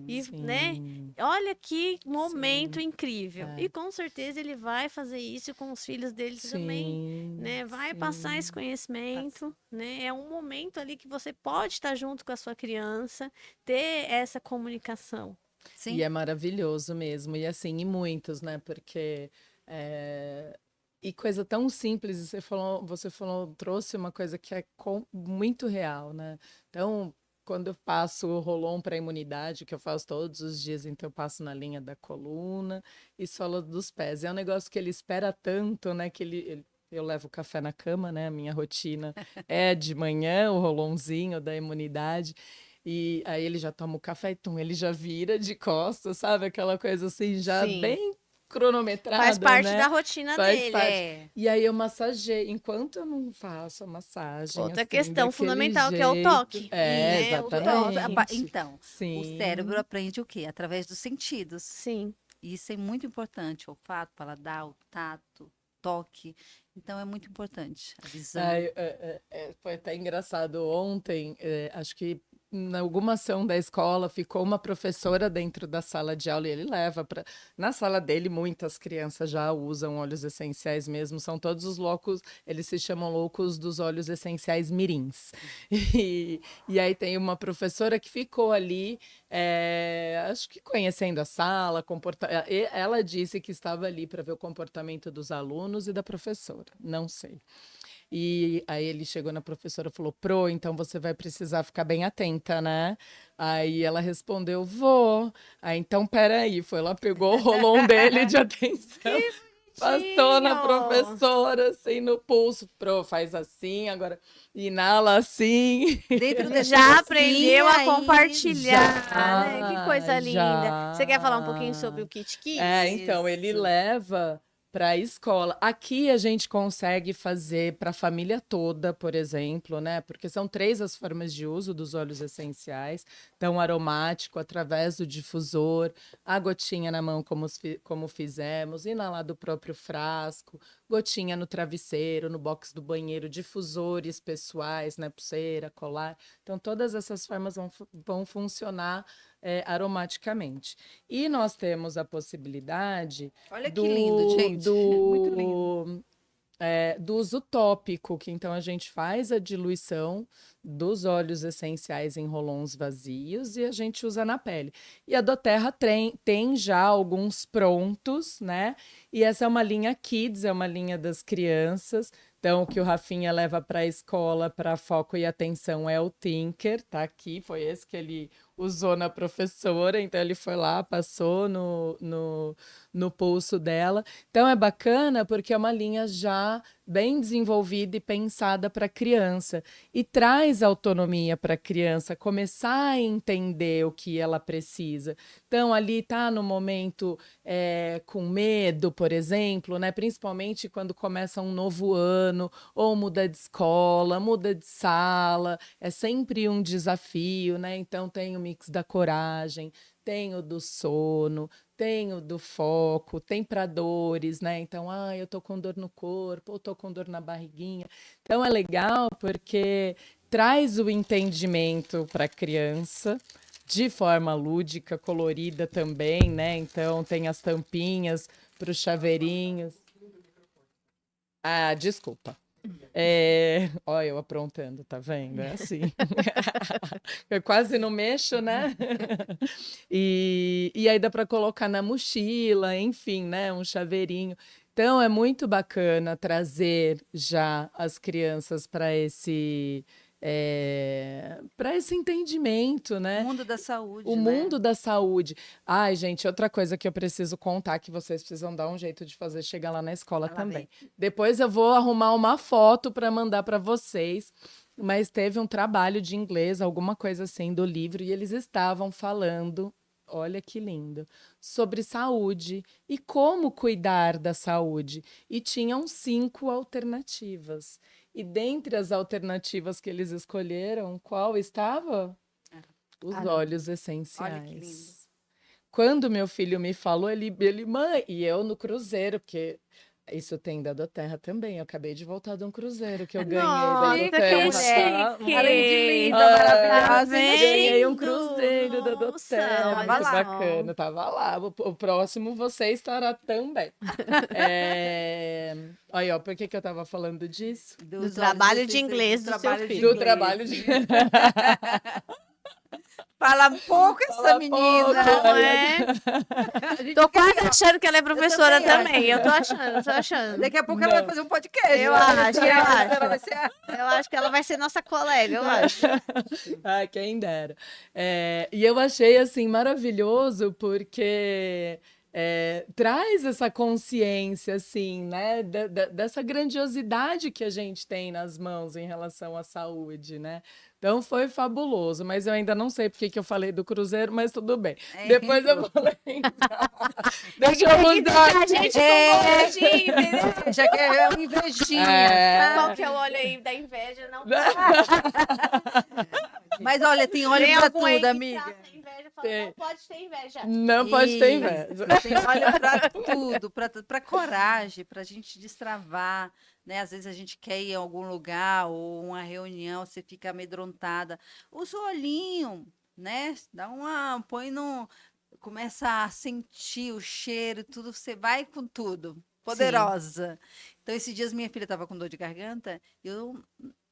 Speaker 1: e,
Speaker 3: Sim,
Speaker 1: né?
Speaker 2: Sim,
Speaker 1: Olha que momento
Speaker 2: sim,
Speaker 1: incrível. E
Speaker 2: é,
Speaker 1: com certeza ele vai fazer isso com os filhos dele também,
Speaker 2: sim,
Speaker 1: né? Vai passar esse
Speaker 2: sim.
Speaker 3: passa.
Speaker 1: conhecimento, né? É um momento ali que você pode estar junto com a sua criança, ter essa comunicação.
Speaker 2: E
Speaker 3: Sim,
Speaker 2: é maravilhoso mesmo. E assim, e muitos, né? Porque e coisa tão simples, e você falou, trouxe uma coisa que é muito real, né? Então, quando eu passo o Rolon para imunidade, que eu faço todos os dias, então eu passo na linha da coluna e sola dos pés. É um negócio que ele espera tanto, né? Que eu levo café na cama, né? A minha rotina é de manhã, o rolonzinho da imunidade. E aí ele já toma o café, então ele já vira de costas, sabe? Aquela coisa assim, já
Speaker 1: Sim.
Speaker 2: bem cronometrada,
Speaker 1: Faz parte
Speaker 2: né?
Speaker 1: da rotina
Speaker 2: Faz
Speaker 1: dele.
Speaker 2: parte. E aí eu massageio. Enquanto eu não faço a massagem,
Speaker 1: Outra
Speaker 2: assim,
Speaker 1: questão
Speaker 2: daquele
Speaker 1: fundamental que é o
Speaker 2: jeito.
Speaker 1: toque,
Speaker 2: É,
Speaker 1: né? O
Speaker 3: Pronto.
Speaker 1: toque.
Speaker 2: exatamente.
Speaker 3: Então, o cérebro
Speaker 2: Sim.
Speaker 3: aprende o quê? Através dos sentidos.
Speaker 1: Sim.
Speaker 3: E isso é muito importante. O olfato, paladar, o tato, toque. Então, é muito importante. A visão.
Speaker 2: Foi até engraçado ontem, acho que em alguma ação da escola ficou uma professora dentro da sala de aula e ele leva para. Na sala dele, muitas crianças já usam óleos essenciais mesmo, são todos os loucos, eles se chamam loucos dos óleos essenciais mirins. E aí tem uma professora que ficou ali, acho que conhecendo a sala, ela disse que estava ali para ver o comportamento dos alunos e da professora, não sei. E aí ele chegou na professora e falou: Pro, então você vai precisar ficar bem atenta, né? Aí ela respondeu: Vou. Aí então, peraí. Foi lá, pegou o rolão dele de atenção, passou na
Speaker 1: Bonitinho.
Speaker 2: professora, assim, no pulso. Pro, faz assim, agora inala assim.
Speaker 3: Dentro desse
Speaker 1: Já
Speaker 3: docinho
Speaker 1: aprendeu a
Speaker 3: aí,
Speaker 1: compartilhar, né? Que coisa linda. Você quer falar um pouquinho sobre
Speaker 2: Já.
Speaker 1: o Kit Kids?
Speaker 2: Então, ele
Speaker 3: isso.
Speaker 2: leva para a escola. Aqui a gente consegue fazer para a família toda, por exemplo, né? Porque são 3 as formas de uso dos óleos essenciais. Então, aromático através do difusor, a gotinha na mão, como fizemos, inalar do próprio frasco, gotinha no travesseiro, no box do banheiro, difusores pessoais, né? Pulseira, colar. Então, todas essas formas vão funcionar aromaticamente. E nós temos a possibilidade
Speaker 3: Olha que lindo,
Speaker 2: do,
Speaker 3: gente. Muito lindo.
Speaker 2: do, do uso tópico, que então a gente faz a diluição dos óleos essenciais em rolons vazios e a gente usa na pele. E a doTERRA tem já alguns prontos, né? E essa é uma linha Kids, é uma linha das crianças. Então, o que o Rafinha leva para a escola para foco e atenção é o Tinker, tá aqui, foi esse que ele usou na professora, então ele foi lá, passou no pulso dela. Então é bacana porque é uma linha já bem desenvolvida e pensada para criança e traz autonomia para a criança começar a entender o que ela precisa. Então ali tá no momento com medo, por exemplo, né? Principalmente quando começa um novo ano ou muda de escola, muda de sala, é sempre um desafio, né? Então tem o mix da coragem, tem o do sono, tem o do foco, tem para dores, né? Então, eu tô com dor no corpo, ou tô com dor na barriguinha. Então é legal porque traz o entendimento para a criança de forma lúdica, colorida também, né? Então tem as tampinhas para os chaveirinhos. Ah, desculpa. Olha, eu aprontando, tá vendo? É assim. Eu quase não mexo, né? E aí dá para colocar na mochila, enfim, né? Um chaveirinho. Então é muito bacana trazer já as crianças para esse entendimento,
Speaker 3: O
Speaker 2: né?
Speaker 3: mundo da
Speaker 2: O
Speaker 3: saúde, né?
Speaker 2: mundo da saúde. Ai, gente, outra coisa que eu preciso contar que vocês precisam dar um jeito de fazer chegar lá na escola
Speaker 3: Ela
Speaker 2: também.
Speaker 3: vem.
Speaker 2: Depois eu vou arrumar uma foto para mandar para vocês, mas teve um trabalho de inglês, alguma coisa assim do livro e eles estavam falando, olha que lindo, sobre saúde e como cuidar da saúde. E tinham 5 alternativas. E dentre as alternativas que eles escolheram, qual estava? Os
Speaker 3: Ah,
Speaker 2: óleos
Speaker 3: olha que lindo.
Speaker 2: essenciais. Quando meu filho me falou, ele, mãe, e eu no cruzeiro, porque isso tem da doTERRA também. Eu acabei de voltar de um cruzeiro que eu ganhei da
Speaker 1: Nossa,
Speaker 3: Chique,
Speaker 1: que
Speaker 2: doTERRA,
Speaker 3: mulher.
Speaker 2: tá?
Speaker 3: Além de
Speaker 1: chique!
Speaker 3: linda,
Speaker 1: Tá
Speaker 3: maravilhosa, ainda
Speaker 2: Ganhei um
Speaker 3: chique.
Speaker 2: cruzeiro da
Speaker 1: vendo? Nossa,
Speaker 2: doTERRA,
Speaker 3: Tava
Speaker 1: olha
Speaker 2: muito
Speaker 3: lá.
Speaker 1: só.
Speaker 2: bacana. Tava lá. O próximo você estará também. Olha, ó, por que eu tava falando disso?
Speaker 1: Do
Speaker 3: Dos olhos
Speaker 1: trabalho de
Speaker 3: essenciais, do
Speaker 1: inglês do seu
Speaker 3: trabalho de
Speaker 1: filho.
Speaker 2: Do
Speaker 3: inglês.
Speaker 2: trabalho de.
Speaker 3: Fala pouco essa
Speaker 2: Fala pouco.
Speaker 3: menina.
Speaker 1: Não
Speaker 2: Aí
Speaker 1: é?
Speaker 3: A gente
Speaker 1: Tô
Speaker 3: fica
Speaker 1: quase
Speaker 3: aqui, ó.
Speaker 1: achando que ela é professora
Speaker 3: também acho.
Speaker 1: também. Eu tô achando, tô achando.
Speaker 3: Daqui a pouco ela vai
Speaker 2: Não.
Speaker 3: fazer um podcast.
Speaker 1: Eu
Speaker 3: Ela
Speaker 1: acho, eu
Speaker 3: ela vai
Speaker 1: acho.
Speaker 3: ser a-
Speaker 1: Eu acho que ela vai ser nossa colega, eu acho.
Speaker 2: Ah, quem dera. E eu achei assim maravilhoso porque traz essa consciência, assim, né, dessa grandiosidade que a gente tem nas mãos em relação à saúde, né? Então foi fabuloso, mas eu ainda não sei porque que eu falei do cruzeiro, mas tudo bem. Depois eu vou lembrar. Deixa eu
Speaker 1: Tem que
Speaker 2: mudar.
Speaker 1: deixar a gente com gostinho, entendeu?
Speaker 3: Já que é uma invejinha.
Speaker 1: Qual que é o óleo aí da inveja? Não
Speaker 3: Mas olha, tem óleo
Speaker 1: tem
Speaker 3: pra
Speaker 1: algum aí
Speaker 3: tudo,
Speaker 1: que
Speaker 3: amiga.
Speaker 1: trata a inveja, fala,
Speaker 2: Tem.
Speaker 1: não pode ter inveja.
Speaker 2: Não pode ter inveja.
Speaker 3: Tem óleo pra tudo, pra coragem, pra gente destravar, né? Às vezes a gente quer ir a algum lugar ou uma reunião, você fica amedrontada. Usa o olhinho, né? Põe no, começa a sentir o cheiro, tudo, você vai com tudo. Poderosa. Então, esses dias minha filha estava com dor de garganta, eu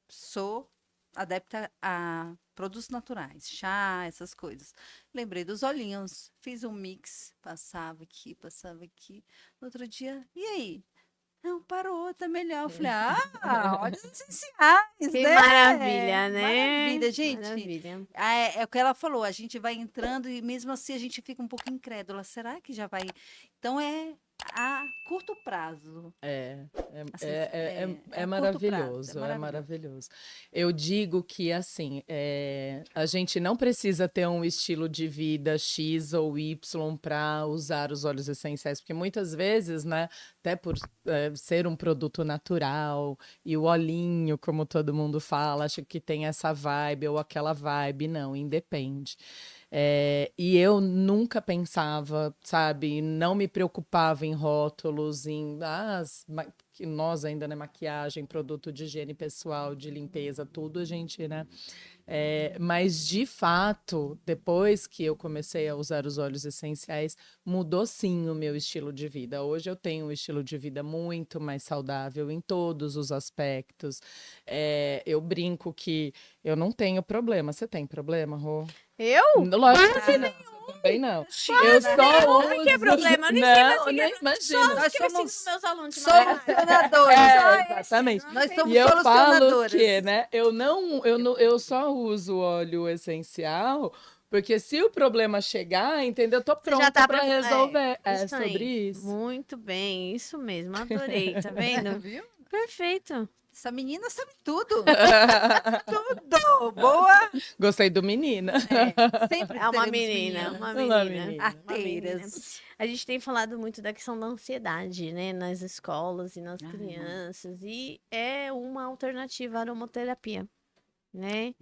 Speaker 3: sou adepta a produtos naturais, chá, essas coisas. Lembrei dos olhinhos, fiz um mix, passava aqui, passava aqui. No outro dia, e aí? Não, parou, tá melhor. Eu falei, óleos essenciais,
Speaker 1: Que
Speaker 3: né?
Speaker 1: maravilha, né?
Speaker 3: Maravilha, gente.
Speaker 1: Maravilha.
Speaker 3: É o que ela falou, a gente vai entrando e mesmo assim a gente fica um pouco incrédula. Será que já vai? Então é a curto prazo. Assim,
Speaker 2: É
Speaker 3: a curto prazo,
Speaker 2: maravilhoso, é maravilhoso. Eu digo que, assim, a gente não precisa ter um estilo de vida X ou Y para usar os óleos essenciais, porque muitas vezes, né, até por ser um produto natural e o olhinho, como todo mundo fala, acha que tem essa vibe ou aquela vibe, não, independe. E eu nunca pensava, sabe, não me preocupava em rótulos, que nós ainda, né, maquiagem, produto de higiene pessoal, de limpeza, tudo a gente, né? Mas de fato, depois que eu comecei a usar os óleos essenciais, mudou sim o meu estilo de vida. Hoje eu tenho um estilo de vida muito mais saudável em todos os aspectos. Eu brinco que eu não tenho problema. Você tem problema, Rô?
Speaker 1: Eu?
Speaker 2: Lógico que não. Você também não. Eu só uso.
Speaker 1: Que problema? Eu nem
Speaker 2: Não,
Speaker 1: sei,
Speaker 2: nem imagina.
Speaker 3: Nós
Speaker 1: que eu ensino
Speaker 3: somos
Speaker 1: pros meus alunos de
Speaker 3: solucionadores.
Speaker 2: Exatamente.
Speaker 3: Nós
Speaker 2: E
Speaker 3: somos
Speaker 2: eu falo
Speaker 3: solucionadoras.
Speaker 2: que, né, eu só uso óleo essencial porque se o problema chegar, entendeu? Eu tô
Speaker 1: Você já
Speaker 2: pronta
Speaker 1: tá
Speaker 2: para resolver. É
Speaker 1: isso
Speaker 2: sobre
Speaker 1: aí.
Speaker 2: isso.
Speaker 1: Muito bem, isso mesmo. Adorei, tá vendo?
Speaker 3: Viu?
Speaker 1: Perfeito.
Speaker 3: Essa menina sabe tudo. Tudo. Boa.
Speaker 2: Gostei do menina.
Speaker 3: Sempre
Speaker 1: É uma
Speaker 3: teremos
Speaker 1: menina,
Speaker 3: meninas.
Speaker 1: uma
Speaker 2: Uma
Speaker 1: menina.
Speaker 2: menina.
Speaker 3: Arteiras.
Speaker 1: A gente tem falado muito da questão da ansiedade, né, nas escolas e nas
Speaker 3: Ai,
Speaker 1: crianças, e é uma alternativa à aromaterapia, né?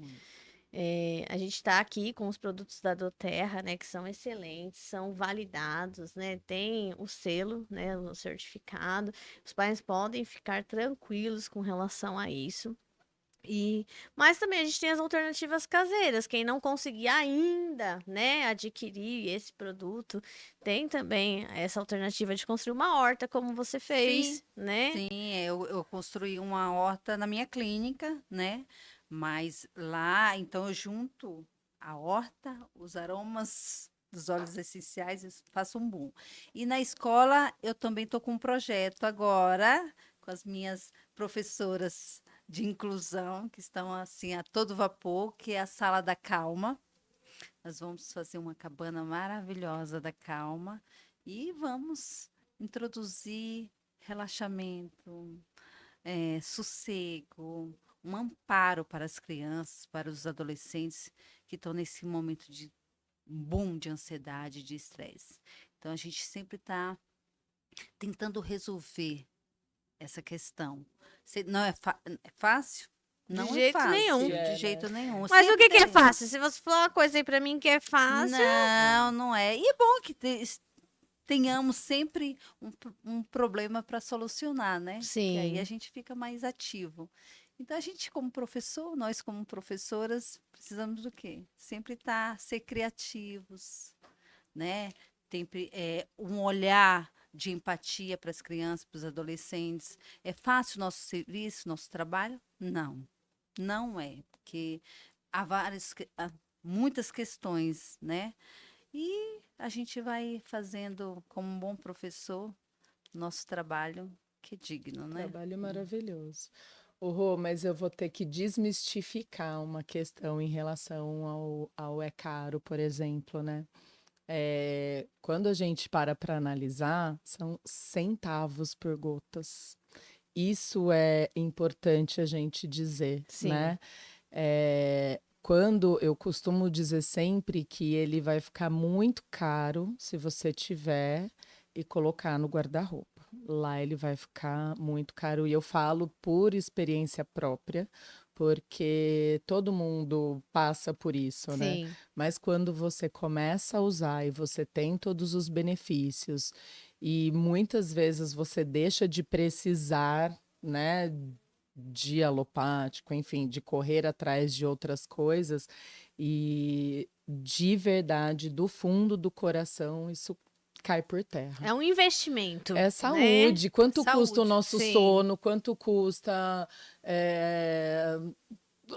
Speaker 1: A gente está aqui com os produtos da Doterra, né, que são excelentes, são validados, né, tem o selo, né, o certificado. Os pais podem ficar tranquilos com relação a isso. Mas também a gente tem as alternativas caseiras. Quem não conseguir ainda, né, adquirir esse produto, tem também essa alternativa de construir uma horta, como você fez, né?
Speaker 3: Sim, eu construí uma horta na minha clínica, né? Mas lá, então, eu junto a horta, os aromas dos óleos essenciais, eu faço um boom. E na escola, eu também estou com um projeto agora, com as minhas professoras de inclusão, que estão assim a todo vapor, que é a Sala da Calma. Nós vamos fazer uma cabana maravilhosa da calma e vamos introduzir relaxamento, sossego, um amparo para as crianças, para os adolescentes que estão nesse momento de boom de ansiedade, de estresse. Então, a gente sempre está tentando resolver essa questão. Não é, é fácil? Não é
Speaker 1: jeito
Speaker 3: fácil,
Speaker 1: nenhum.
Speaker 3: de jeito nenhum.
Speaker 1: Mas o
Speaker 3: Sempre
Speaker 1: que é
Speaker 3: tem.
Speaker 1: fácil? Se você falar uma coisa aí pra mim que é fácil,
Speaker 3: Não, não é. E é bom que tenhamos sempre um problema para solucionar, né? Que aí
Speaker 1: sim.
Speaker 3: a gente fica mais ativo. Então, a gente, como professor, nós, como professoras, precisamos do quê? Sempre ser criativos, né? Sempre um olhar de empatia para as crianças, para os adolescentes. É fácil o nosso serviço, nosso trabalho? Não, não é, porque há muitas questões, né? E a gente vai fazendo, como um bom professor, nosso trabalho, que é digno, né?
Speaker 2: Trabalho maravilhoso. Rô, mas eu vou ter que desmistificar uma questão em relação ao é caro, por exemplo, né? Quando a gente para analisar, são centavos por gotas. Isso é importante a gente dizer,
Speaker 1: Sim.
Speaker 2: né? Quando eu costumo dizer sempre que ele vai ficar muito caro se você tiver e colocar no guarda-roupa. Lá ele vai ficar muito caro. E eu falo por experiência própria, porque todo mundo passa por isso, né?
Speaker 1: Sim.
Speaker 2: Mas quando você começa a usar e você tem todos os benefícios, e muitas vezes você deixa de precisar, né, de alopático, enfim, de correr atrás de outras coisas, e de verdade, do fundo do coração, isso cai por terra.
Speaker 1: É um investimento,
Speaker 2: É
Speaker 1: né?
Speaker 2: saúde. Quanto custa o
Speaker 3: Saúde.
Speaker 2: nosso
Speaker 1: Sim.
Speaker 2: sono? Quanto custa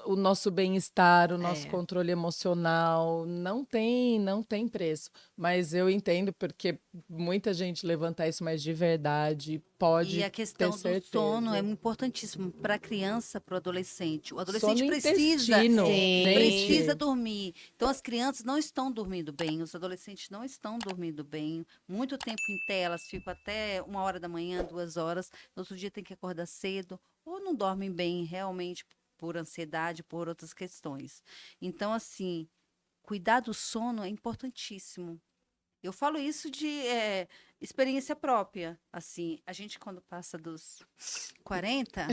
Speaker 2: o nosso bem-estar, o nosso
Speaker 1: É.
Speaker 2: controle emocional? Não tem preço. Mas eu entendo porque muita gente levanta isso, mas de verdade
Speaker 3: E
Speaker 2: pode
Speaker 3: a
Speaker 2: ter
Speaker 3: questão do sono é
Speaker 2: certeza.
Speaker 3: importantíssimo para a criança, para o adolescente. O
Speaker 2: Sono
Speaker 3: adolescente
Speaker 2: e
Speaker 3: precisa,
Speaker 2: intestino,
Speaker 1: Sim.
Speaker 3: precisa
Speaker 2: gente.
Speaker 3: dormir. Então, as crianças não estão dormindo bem, os adolescentes não estão dormindo bem. Muito tempo em telas, ficam até 1 hora da manhã, 2 horas. No outro dia tem que acordar cedo, ou não dormem bem realmente por ansiedade, por outras questões. Então, assim, cuidar do sono é importantíssimo. Eu falo isso de experiência própria. Assim, a gente quando passa dos 40,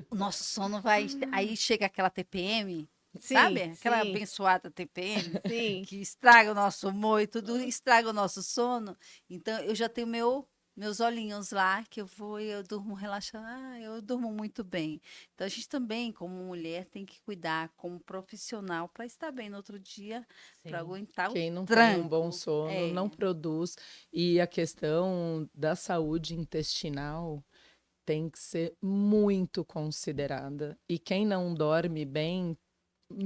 Speaker 3: o nosso sono vai. Aí chega aquela TPM,
Speaker 1: Sim,
Speaker 3: sabe? Aquela
Speaker 1: sim,
Speaker 3: abençoada TPM,
Speaker 1: sim.
Speaker 3: que estraga o nosso humor e tudo, estraga o nosso sono. Então, eu já tenho meus olhinhos lá, que eu vou e eu durmo relaxada. Ah, eu durmo muito bem. Então, a gente também, como mulher, tem que cuidar como profissional para estar bem no outro dia, para
Speaker 1: Sim.
Speaker 3: aguentar o
Speaker 2: Quem não tem um bom
Speaker 3: tranco.
Speaker 2: sono não
Speaker 3: É.
Speaker 2: produz. E a questão da saúde intestinal tem que ser muito considerada. E quem não dorme bem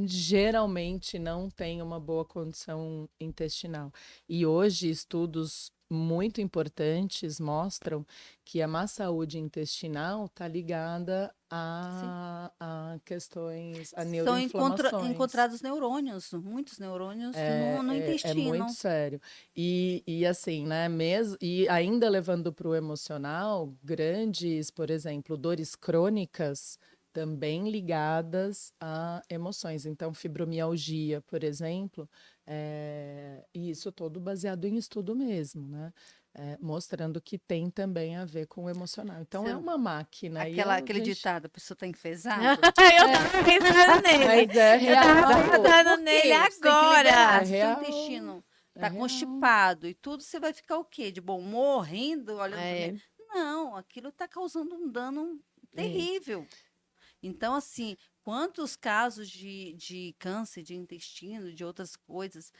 Speaker 2: geralmente não tem uma boa condição intestinal. E hoje estudos muito importantes mostram que a má saúde intestinal está ligada
Speaker 3: Sim.
Speaker 2: a questões, a
Speaker 3: São
Speaker 2: neuroinflamações.
Speaker 3: encontrados neurônios, muitos neurônios no
Speaker 2: É muito
Speaker 3: intestino.
Speaker 2: sério. E assim, né, mesmo, e ainda levando para o emocional, grandes, por exemplo, dores crônicas também ligadas a emoções. Então, fibromialgia, por exemplo, e isso todo baseado em estudo mesmo, né? Mostrando que tem também a ver com o emocional. Então, é
Speaker 3: Você-
Speaker 2: uma máquina e a
Speaker 3: aquele
Speaker 2: gente.
Speaker 3: ditado, a pessoa está enfesado.
Speaker 1: Eu tava pensando nele.
Speaker 2: Mas é
Speaker 1: Eu tava
Speaker 2: real.
Speaker 1: pensando
Speaker 3: Por
Speaker 1: nele
Speaker 3: quê? Você tem que
Speaker 2: É
Speaker 3: liberar.
Speaker 1: agora.
Speaker 3: Se o seu
Speaker 2: real.
Speaker 3: intestino
Speaker 2: É
Speaker 3: está
Speaker 2: real.
Speaker 3: constipado e tudo, você vai ficar o quê? De bom humor, rindo, olhando para mim?
Speaker 1: É,
Speaker 3: Não, aquilo está causando um dano
Speaker 2: É.
Speaker 3: terrível. Então, assim, quantos casos de câncer de intestino, de outras coisas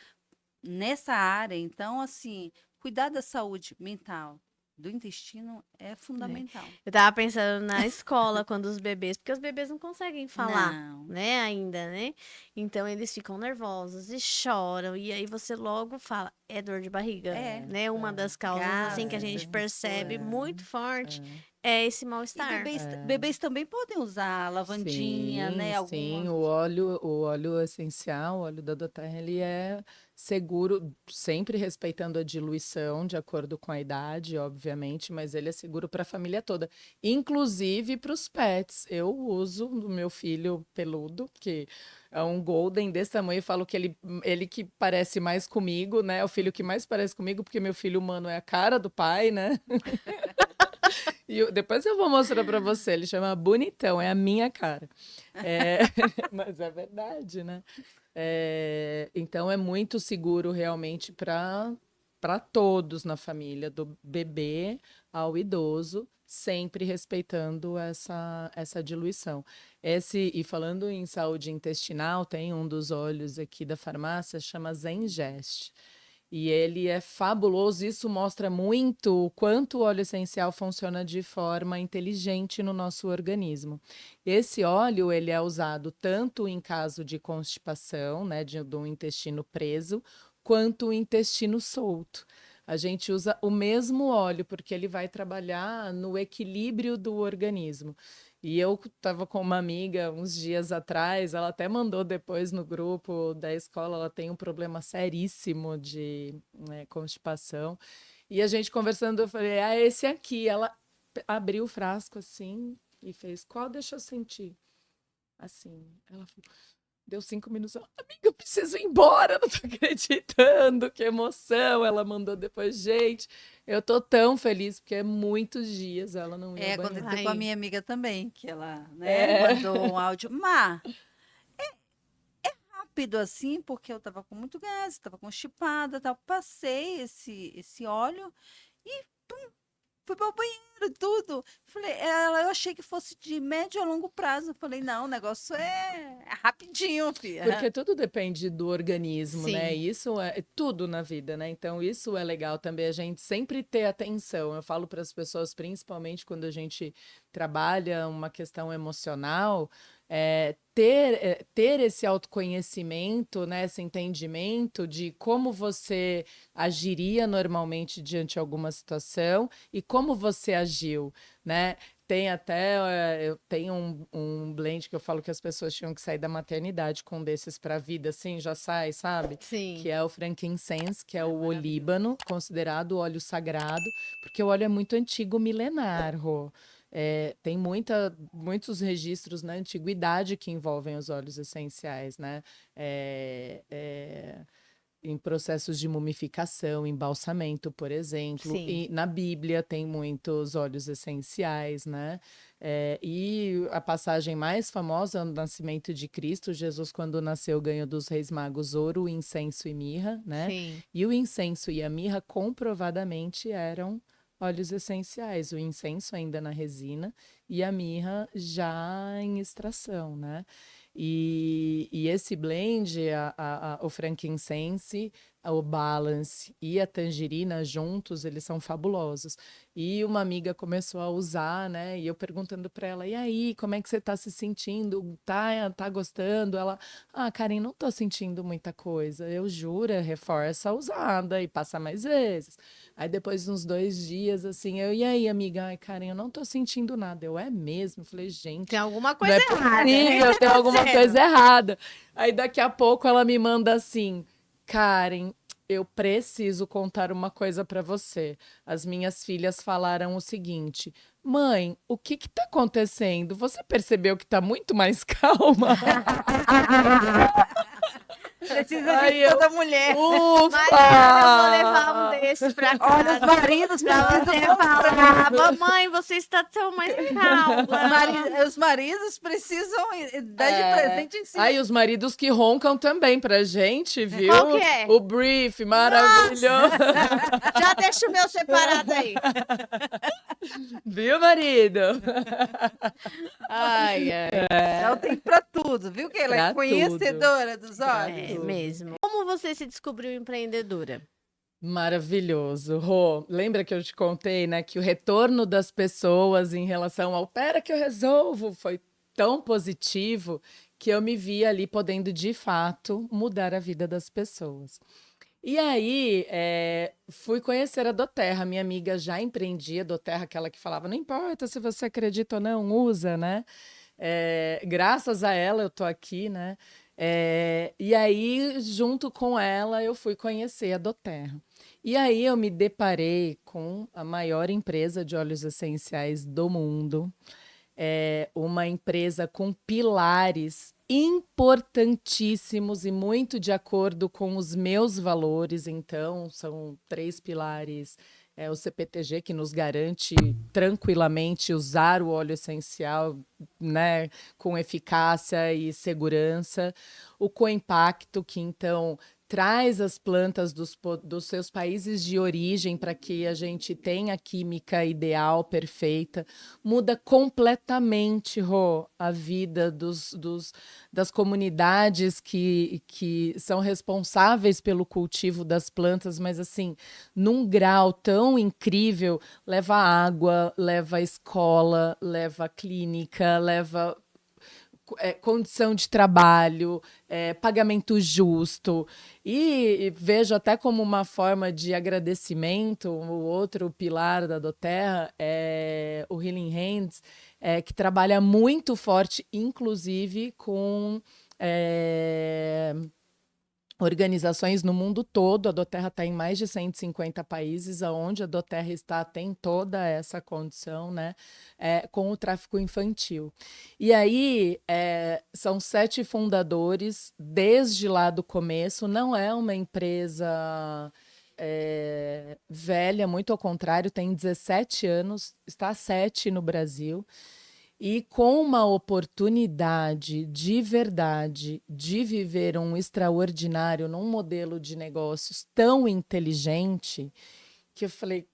Speaker 3: nessa área? Então, assim, cuidar da saúde mental do intestino é
Speaker 1: é.
Speaker 3: fundamental.
Speaker 1: Eu tava pensando na escola, quando os bebês, porque os bebês não conseguem falar,
Speaker 3: Não.
Speaker 1: né, ainda, né? Então eles ficam nervosos e choram, e aí você logo fala, é dor de barriga,
Speaker 3: É,
Speaker 1: né? Uma das causas, assim, que a
Speaker 3: gases,
Speaker 1: gente
Speaker 3: essas
Speaker 1: percebe
Speaker 3: coisas.
Speaker 1: muito forte
Speaker 2: É.
Speaker 1: é esse
Speaker 3: E
Speaker 1: mal-estar.
Speaker 3: bebês também podem usar lavandinha,
Speaker 2: Sim,
Speaker 3: né?
Speaker 2: sim,
Speaker 3: Algumas.
Speaker 2: o óleo essencial, o óleo da doTERRA, ele é seguro, sempre respeitando a diluição, de acordo com a idade, obviamente, mas ele é seguro para a família toda, inclusive para os pets. Eu uso do meu filho peludo, que é um golden desse tamanho, eu falo que ele que parece mais comigo, né? É o filho que mais parece comigo, porque meu filho humano é a cara do pai, né? Depois eu vou mostrar para você. Ele chama Bonitão, é a minha cara. É, mas é verdade, né? Então é muito seguro realmente para todos na família, do bebê ao idoso, sempre respeitando essa diluição. E falando em saúde intestinal, tem um dos óleos aqui da farmácia, chama Zengest. E ele é fabuloso. Isso mostra muito o quanto o óleo essencial funciona de forma inteligente no nosso organismo. Esse óleo ele é usado tanto em caso de constipação, né, de um intestino preso, quanto o intestino solto. A gente usa o mesmo óleo porque ele vai trabalhar no equilíbrio do organismo. E eu estava com uma amiga uns dias atrás, ela até mandou depois no grupo da escola, ela tem um problema seríssimo de constipação. E a gente conversando, eu falei, esse aqui. Ela abriu o frasco assim e fez, qual deixa eu sentir? Assim, ela falou, deu 5 minutos, amiga, eu preciso ir embora, não tô acreditando, que emoção. Ela mandou depois, gente, eu tô tão feliz, porque é muitos dias ela não ia ao banheiro.
Speaker 3: Aconteceu com a
Speaker 1: Ai.
Speaker 3: minha amiga também, que ela, né,
Speaker 2: É.
Speaker 3: mandou um áudio. Rápido assim, porque eu tava com muito gás, tava constipada, tal. Passei esse óleo e fui para o banheiro, tudo. Falei, eu achei que fosse de médio a longo prazo. Falei, não, o negócio é rapidinho, filha.
Speaker 2: Porque tudo depende do organismo, né?
Speaker 1: Sim.
Speaker 2: Isso é tudo na vida, né? Então, isso é legal também, a gente sempre ter atenção. Eu falo para as pessoas, principalmente quando a gente trabalha uma questão emocional, ter esse autoconhecimento, né? Esse entendimento de como você agiria normalmente diante de alguma situação e como você agiu, né? Tem até, eu tenho um blend que eu falo que as pessoas tinham que sair da maternidade com um desses para a vida, assim, já sai, sabe?
Speaker 1: Sim.
Speaker 2: Que é o frankincense, que é o olíbano, considerado o óleo sagrado, porque o óleo é muito antigo, milenar, Rô. Tem muitos registros na antiguidade que envolvem os óleos essenciais, né? Em processos de mumificação, embalsamento, por exemplo.
Speaker 1: Sim.
Speaker 2: E na Bíblia tem muitos óleos essenciais, né? E a passagem mais famosa no nascimento de Cristo, Jesus, quando nasceu, ganhou dos reis magos ouro, incenso e mirra, né?
Speaker 1: Sim.
Speaker 2: E o incenso e a mirra comprovadamente eram óleos essenciais. O incenso ainda na resina e a mirra já em extração, né? E esse blend, o frankincense, o balance e a tangerina juntos, eles são fabulosos. E uma amiga começou a usar, né? E eu perguntando para ela, e aí, como é que você tá se sentindo? Tá gostando? Ela, Karen, não tô sentindo muita coisa. Eu juro, reforça a usada e passa mais vezes. Aí depois de uns 2 dias, assim, e aí, amiga? Ai, Karen, eu não tô sentindo nada. Eu, é mesmo? Eu falei, gente,
Speaker 1: Tem alguma
Speaker 2: não
Speaker 1: coisa
Speaker 2: é
Speaker 1: errada,
Speaker 2: possível,
Speaker 1: né?
Speaker 2: tem alguma
Speaker 1: Acontecendo.
Speaker 2: coisa errada. Aí daqui a pouco ela me manda assim, Karen, eu preciso contar uma coisa para você. As minhas filhas falaram o seguinte: mãe, o que que tá acontecendo? Você percebeu que tá muito mais calma?
Speaker 3: Precisa
Speaker 2: Aí
Speaker 3: de
Speaker 2: eu,
Speaker 3: toda mulher.
Speaker 1: Mariana, eu vou levar um
Speaker 2: ufa!
Speaker 1: desse pra
Speaker 3: Olha, os
Speaker 1: casa.
Speaker 3: maridos
Speaker 1: Pra
Speaker 3: precisam
Speaker 1: você
Speaker 3: comprar.
Speaker 1: falar, mamãe, você está tão mais calma.
Speaker 3: Os maridos precisam dar de
Speaker 2: É.
Speaker 3: presente em si.
Speaker 2: Aí os maridos que roncam também pra gente, viu?
Speaker 1: Qual que é?
Speaker 2: O brief, maravilhoso.
Speaker 1: Já deixa o meu separado aí.
Speaker 2: Viu, marido?
Speaker 1: Ai, ai.
Speaker 3: Ela tem pra tudo, viu? Que ela é
Speaker 2: Pra
Speaker 3: conhecedora dos
Speaker 2: Pra
Speaker 3: olhos.
Speaker 1: É
Speaker 2: tudo.
Speaker 1: mesmo. Como você se descobriu empreendedora?
Speaker 2: Maravilhoso, Rô. Lembra que eu te contei, né, que o retorno das pessoas em relação ao pera que eu resolvo foi tão positivo que eu me vi ali podendo, de fato, mudar a vida das pessoas. E aí, fui conhecer a doTERRA. Minha amiga já empreendia doTERRA, aquela que falava, não importa se você acredita ou não, usa, né? Graças a ela eu tô aqui, né? E aí, junto com ela, eu fui conhecer a doTERRA. E aí eu me deparei com a maior empresa de óleos essenciais do mundo, uma empresa com pilares importantíssimos e muito de acordo com os meus valores. Então, são 3 pilares. O CPTG, que nos garante tranquilamente usar o óleo essencial, né, com eficácia e segurança. O Coimpacto, que então traz as plantas dos seus países de origem para que a gente tenha a química ideal, perfeita. Muda completamente, Rô, a vida das comunidades que são responsáveis pelo cultivo das plantas, mas assim, num grau tão incrível, leva água, leva escola, leva clínica, leva condição de trabalho, pagamento justo. E vejo até como uma forma de agradecimento, o outro pilar da Doterra é o Healing Hands, que trabalha muito forte, inclusive com organizações no mundo todo. A Doterra está em mais de 150 países, onde a Doterra está, tem toda essa condição, né, com o tráfico infantil. E aí, são 7 fundadores, desde lá do começo. Não é uma empresa velha, muito ao contrário, tem 17 anos, está 7 no Brasil. E com uma oportunidade de verdade de viver um extraordinário num modelo de negócios tão inteligente, que eu falei,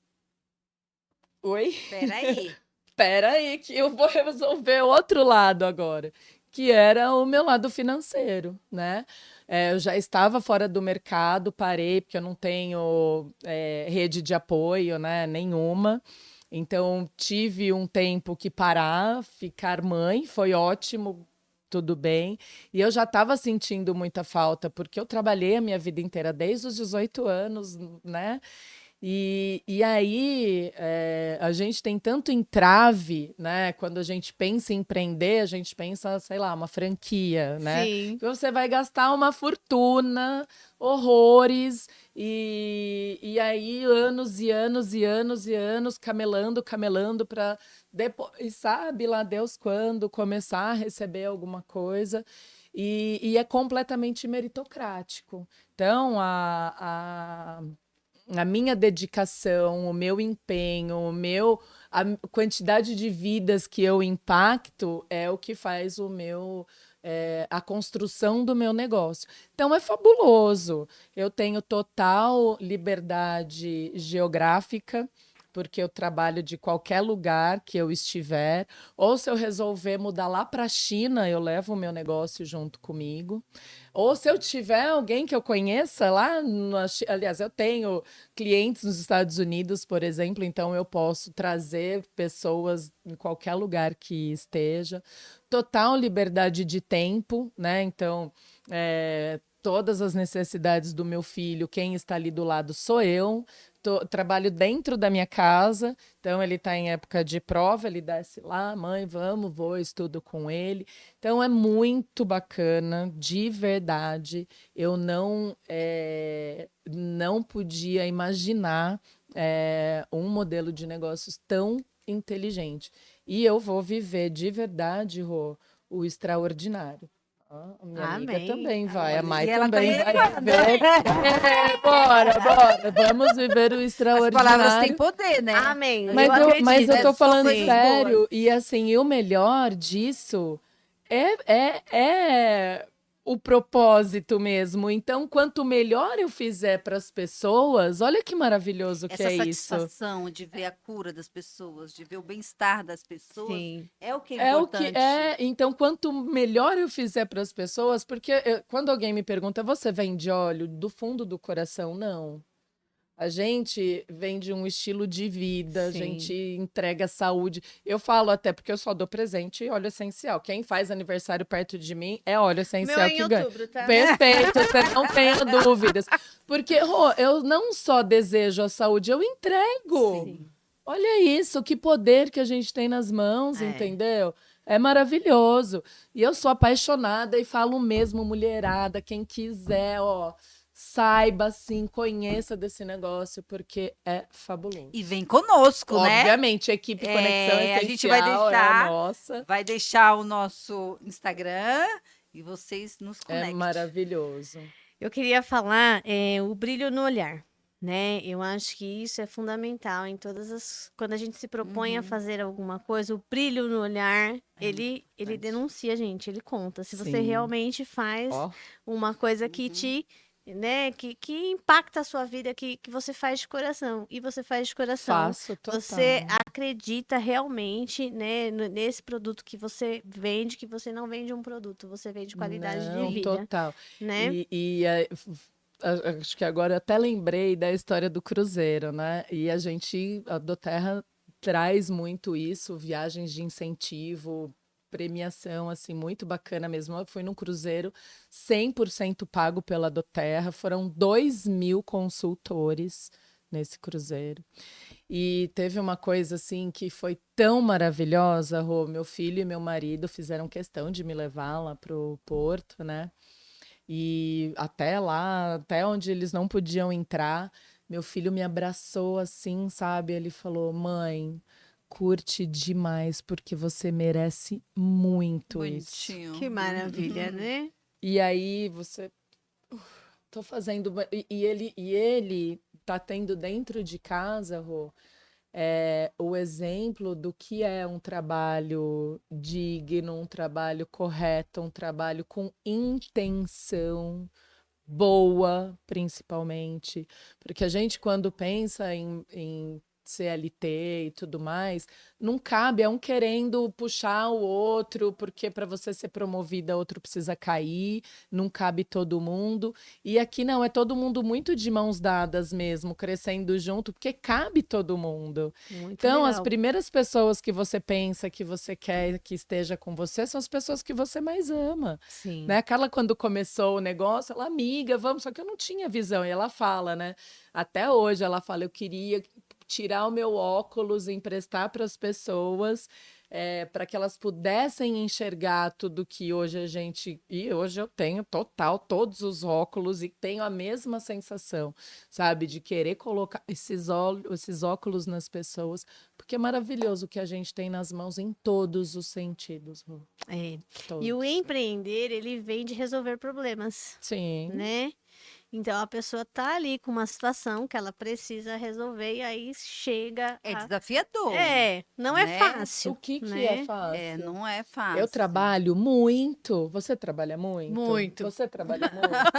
Speaker 2: oi?
Speaker 3: Peraí.
Speaker 2: Peraí, que eu vou resolver outro lado agora, que era o meu lado financeiro, né? Eu já estava fora do mercado, parei, porque eu não tenho rede de apoio, né? Nenhuma. Então, tive um tempo que parar, ficar mãe, foi ótimo, tudo bem. E eu já estava sentindo muita falta, porque eu trabalhei a minha vida inteira, desde os 18 anos, né? E aí, a gente tem tanto entrave, né? Quando a gente pensa em empreender, a gente pensa, sei lá, uma franquia, né?
Speaker 1: Sim.
Speaker 2: Que você vai gastar uma fortuna, horrores, e aí anos e anos e anos e anos camelando para depois, sabe lá Deus quando começar a receber alguma coisa. E é completamente meritocrático. Então, a minha dedicação, o meu empenho, a quantidade de vidas que eu impacto é o que faz a construção do meu negócio. Então é fabuloso. Eu tenho total liberdade geográfica, porque eu trabalho de qualquer lugar que eu estiver. Ou se eu resolver mudar lá para a China, eu levo o meu negócio junto comigo. Ou se eu tiver alguém que eu conheça lá, aliás, eu tenho clientes nos Estados Unidos, por exemplo, então eu posso trazer pessoas em qualquer lugar que esteja. Total liberdade de tempo, né? Então, todas as necessidades do meu filho, quem está ali do lado sou eu. Trabalho dentro da minha casa, então ele está em época de prova, ele desce lá, mãe, vou, estudo com ele. Então é muito bacana, de verdade. Eu não podia imaginar um modelo de negócios tão inteligente. E eu vou viver de verdade, Rô, o extraordinário. A minha amiga
Speaker 1: Amém.
Speaker 2: também vai, a
Speaker 3: Olha,
Speaker 2: Mai
Speaker 3: e ela
Speaker 2: também
Speaker 3: também
Speaker 2: vai viver. Bora, vamos viver o
Speaker 3: As palavras têm
Speaker 2: extraordinário.
Speaker 3: poder, né?
Speaker 1: Amém.
Speaker 2: Mas
Speaker 1: Eu
Speaker 2: eu
Speaker 1: acredito.
Speaker 2: tô
Speaker 3: Só
Speaker 2: falando
Speaker 3: coisas
Speaker 2: sério,
Speaker 3: boas.
Speaker 2: e assim, e o melhor disso é o propósito mesmo. Então, quanto melhor eu fizer para as pessoas, olha que maravilhoso que
Speaker 3: Essa
Speaker 2: é isso.
Speaker 3: satisfação de ver a cura das pessoas, de ver o bem-estar das pessoas,
Speaker 1: Sim.
Speaker 3: é o que é
Speaker 2: É o que
Speaker 3: importante.
Speaker 2: então quanto melhor eu fizer para as pessoas, porque quando alguém me pergunta, você vende óleo do fundo do coração? Não. A gente vende um estilo de vida, a gente
Speaker 1: Sim.
Speaker 2: entrega saúde. Eu falo até porque eu só dou presente óleo essencial. Quem faz aniversário perto de mim é óleo
Speaker 1: Meu
Speaker 2: essencial
Speaker 1: é em
Speaker 2: que ganha.
Speaker 1: outubro, tá?
Speaker 2: Perfeito, você não tenha dúvidas. Porque, Rô, eu não só desejo a saúde, eu entrego.
Speaker 1: Sim.
Speaker 2: Olha isso, que poder que a gente tem nas mãos,
Speaker 1: É.
Speaker 2: entendeu? É maravilhoso. E eu sou apaixonada e falo mesmo, mulherada, quem quiser, ó, saiba assim, conheça desse negócio, porque é fabuloso.
Speaker 3: E vem conosco, né?
Speaker 2: Obviamente, a equipe Conexão
Speaker 3: A gente vai
Speaker 2: Essencial é a nossa.
Speaker 3: vai deixar o nosso Instagram e vocês nos
Speaker 2: É
Speaker 3: conectem.
Speaker 2: maravilhoso.
Speaker 1: Eu queria falar o brilho no olhar, né? Eu acho que isso é fundamental em todas as. Quando a gente se propõe a fazer alguma coisa, o brilho no olhar, ele
Speaker 3: importante.
Speaker 1: denuncia a gente, ele conta. Se você
Speaker 2: Sim.
Speaker 1: realmente faz
Speaker 2: Ó,
Speaker 1: uma coisa que te. Né, que impacta a sua vida, que você faz de coração. E você faz de coração.
Speaker 2: faço total.
Speaker 1: Você acredita realmente, né, nesse produto que você vende, que você não vende um produto, você vende qualidade de
Speaker 2: Não,
Speaker 1: vida,
Speaker 2: total.
Speaker 1: né?
Speaker 2: Acho que agora eu até lembrei da história do cruzeiro, né? E a Doterra traz muito isso, viagens de incentivo premiação, assim, muito bacana mesmo. Eu fui num cruzeiro 100% pago pela Doterra. Foram 2.000 consultores nesse cruzeiro. E teve uma coisa assim que foi tão maravilhosa, Rô. Meu filho e meu marido fizeram questão de me levar lá pro Porto, né? E até lá, até onde eles não podiam entrar, meu filho me abraçou assim, sabe? Ele falou: Mãe, curte demais, porque você merece muito isso.
Speaker 3: Bonitinho.
Speaker 1: Que maravilha, né?
Speaker 2: E aí você. Tô fazendo. E ele tá tendo dentro de casa, Rô, o exemplo do que é um trabalho digno, um trabalho correto, um trabalho com intenção boa, principalmente. Porque a gente, quando pensa em CLT e tudo mais, não cabe, é um querendo puxar o outro, porque para você ser promovida, outro precisa cair, não cabe todo mundo. E aqui não, é todo mundo muito de mãos dadas mesmo, crescendo junto, porque cabe todo mundo.
Speaker 1: Muito
Speaker 2: Então, as
Speaker 1: legal.
Speaker 2: primeiras pessoas que você pensa que você quer que esteja com você são as pessoas que você mais ama,
Speaker 1: Sim.
Speaker 2: né? A Carla, quando começou o negócio, ela, amiga, vamos, só que eu não tinha visão. E ela fala, né? Até hoje ela fala, eu queria tirar o meu óculos, emprestar para as pessoas, para que elas pudessem enxergar tudo que hoje a gente. E hoje eu tenho total, todos os óculos e tenho a mesma sensação, sabe? De querer colocar esses óculos nas pessoas, porque é maravilhoso o que a gente tem nas mãos em todos os sentidos, Rô,
Speaker 1: É. E o
Speaker 2: todos.
Speaker 1: empreender, ele vem de resolver problemas,
Speaker 2: Sim.
Speaker 1: né? Então a pessoa tá ali com uma situação que ela precisa resolver e aí chega
Speaker 3: É
Speaker 1: a...
Speaker 3: desafiador,
Speaker 1: não é
Speaker 3: né?
Speaker 2: O
Speaker 1: fácil,
Speaker 2: que é
Speaker 1: né?
Speaker 2: fácil?
Speaker 3: Não é
Speaker 2: Eu
Speaker 3: fácil.
Speaker 2: trabalho muito. Você trabalha muito?
Speaker 1: Muito.
Speaker 2: Você trabalha muito?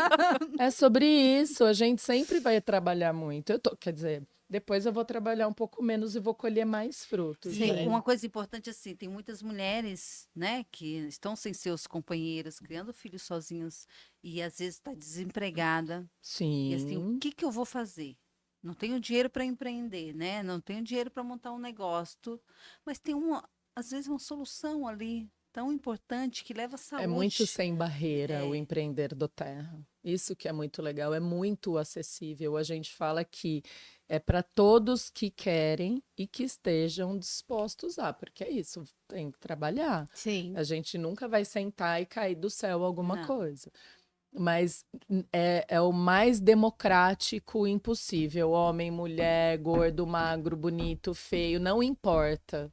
Speaker 2: É sobre isso. A gente sempre vai trabalhar muito. Quer dizer, depois eu vou trabalhar um pouco menos e vou colher mais frutos,
Speaker 3: E
Speaker 1: Sim.
Speaker 2: né?
Speaker 3: uma coisa importante assim, tem muitas mulheres, né, que estão sem seus companheiros, criando filhos sozinhos e às vezes está desempregada. E assim, o
Speaker 2: Sim.
Speaker 3: que que eu vou fazer? Não tenho dinheiro para empreender, né? Não tenho dinheiro para montar um negócio, mas tem às vezes uma solução ali tão importante que leva à
Speaker 2: É muito
Speaker 3: saúde.
Speaker 2: sem barreira o
Speaker 3: É,
Speaker 2: empreender do terra. Isso que é muito legal, é muito acessível. A gente fala que é para todos que querem e que estejam dispostos a, porque é isso, tem que trabalhar.
Speaker 1: Sim.
Speaker 2: A gente nunca vai sentar e cair do céu alguma
Speaker 3: não.
Speaker 2: coisa. Mas é o mais democrático impossível. Homem, mulher, gordo, magro, bonito, feio, não importa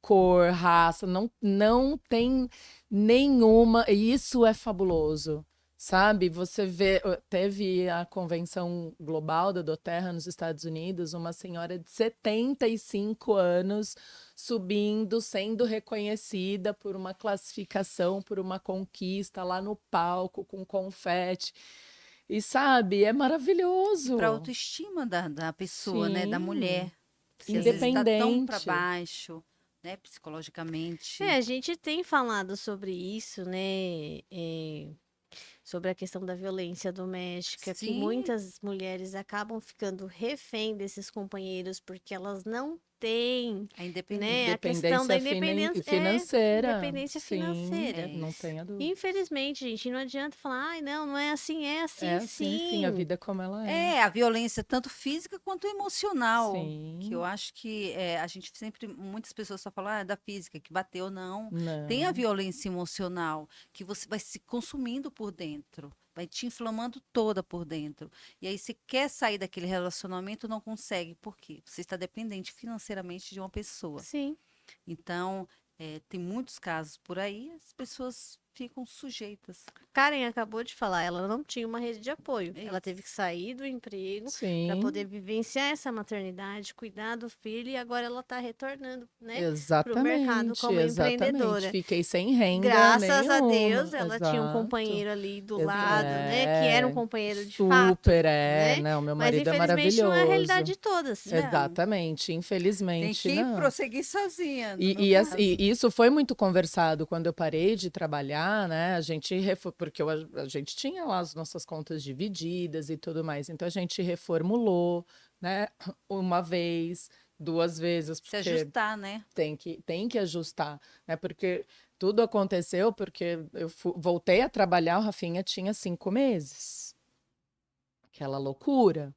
Speaker 2: cor, raça, não tem nenhuma. E isso é fabuloso, sabe? Você vê, teve a convenção global da Doterra nos Estados Unidos, uma senhora de 75 anos subindo, sendo reconhecida por uma classificação, por uma conquista lá no palco com confete. E sabe, é
Speaker 3: E para a
Speaker 2: maravilhoso.
Speaker 3: autoestima da pessoa, né, da
Speaker 2: Sim,
Speaker 3: mulher, que às vezes
Speaker 1: Sim.
Speaker 3: está tão para
Speaker 2: independente.
Speaker 3: baixo, né,
Speaker 1: É,
Speaker 3: psicologicamente.
Speaker 1: a gente tem falado sobre isso, né? Sobre a questão da violência doméstica, que
Speaker 3: Sim,
Speaker 1: muitas mulheres acabam ficando refém desses companheiros porque elas não têm,
Speaker 3: a
Speaker 1: né? A questão da
Speaker 2: Independência
Speaker 1: independência,
Speaker 2: financeira,
Speaker 1: independência
Speaker 2: sim,
Speaker 1: financeira.
Speaker 3: é.
Speaker 2: não tenha dúvida.
Speaker 1: Infelizmente, gente, não adianta falar, ai, não, não é
Speaker 2: É
Speaker 1: assim
Speaker 2: assim, sim, a
Speaker 1: sim.
Speaker 2: vida é como ela é.
Speaker 3: É, a violência tanto física quanto emocional, que eu
Speaker 2: Sim,
Speaker 3: acho que a gente sempre, muitas pessoas só falam da física, que bateu, não. Tem a
Speaker 2: não,
Speaker 3: violência emocional, que você vai se consumindo por dentro, vai te inflamando toda por dentro. E aí você quer sair daquele relacionamento, não consegue, por quê? Você está dependente financeiramente de uma pessoa.
Speaker 1: Sim.
Speaker 3: Então, tem muitos casos por aí, as pessoas ficam sujeitas.
Speaker 1: Karen acabou de falar, ela não tinha uma rede de apoio.
Speaker 3: É
Speaker 1: Ela teve
Speaker 3: isso.
Speaker 1: que sair do emprego para poder
Speaker 2: sim,
Speaker 1: vivenciar essa maternidade, cuidar do filho e agora ela está retornando, né, para o mercado
Speaker 2: exatamente,
Speaker 1: como
Speaker 2: exatamente.
Speaker 1: empreendedora.
Speaker 2: Fiquei sem renda
Speaker 1: Graças a Deus,
Speaker 2: nenhuma,
Speaker 1: ela tinha um
Speaker 2: exato.
Speaker 1: companheiro ali do lado, né, que era um
Speaker 2: É,
Speaker 1: companheiro de fato,
Speaker 2: super,
Speaker 1: né?
Speaker 2: não, meu
Speaker 1: Mas
Speaker 2: marido é
Speaker 1: infelizmente não é a realidade
Speaker 2: maravilhoso.
Speaker 1: de todas.
Speaker 3: Não.
Speaker 2: Exatamente,
Speaker 3: Tem
Speaker 2: infelizmente
Speaker 3: que
Speaker 2: não.
Speaker 3: prosseguir sozinha, no meu
Speaker 2: E
Speaker 3: caso.
Speaker 2: isso foi muito conversado quando eu parei de trabalhar, né? A gente porque a gente tinha lá as nossas contas divididas e tudo mais, então a gente reformulou, né? Uma vez, 2 vezes,
Speaker 3: Se
Speaker 2: porque
Speaker 3: ajustar, né?
Speaker 2: tem que ajustar, né? Porque tudo aconteceu porque eu voltei a trabalhar, o Rafinha tinha 5 meses. Aquela loucura.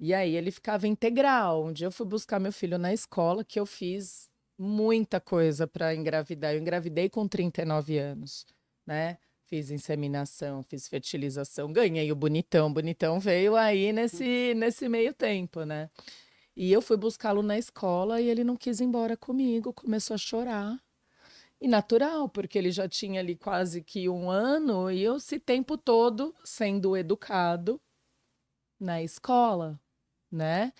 Speaker 2: E aí ele ficava integral. Um dia eu fui buscar meu filho na escola, que eu fiz muita coisa para engravidar. Eu engravidei com 39 anos, né? Fiz inseminação, fiz fertilização, ganhei o Bonitão. O Bonitão veio aí nesse meio tempo, né? E eu fui buscá-lo na escola e ele não quis ir embora comigo, começou a chorar. E natural, porque ele já tinha ali quase que 1 ano e eu esse tempo todo sendo educado na escola, né?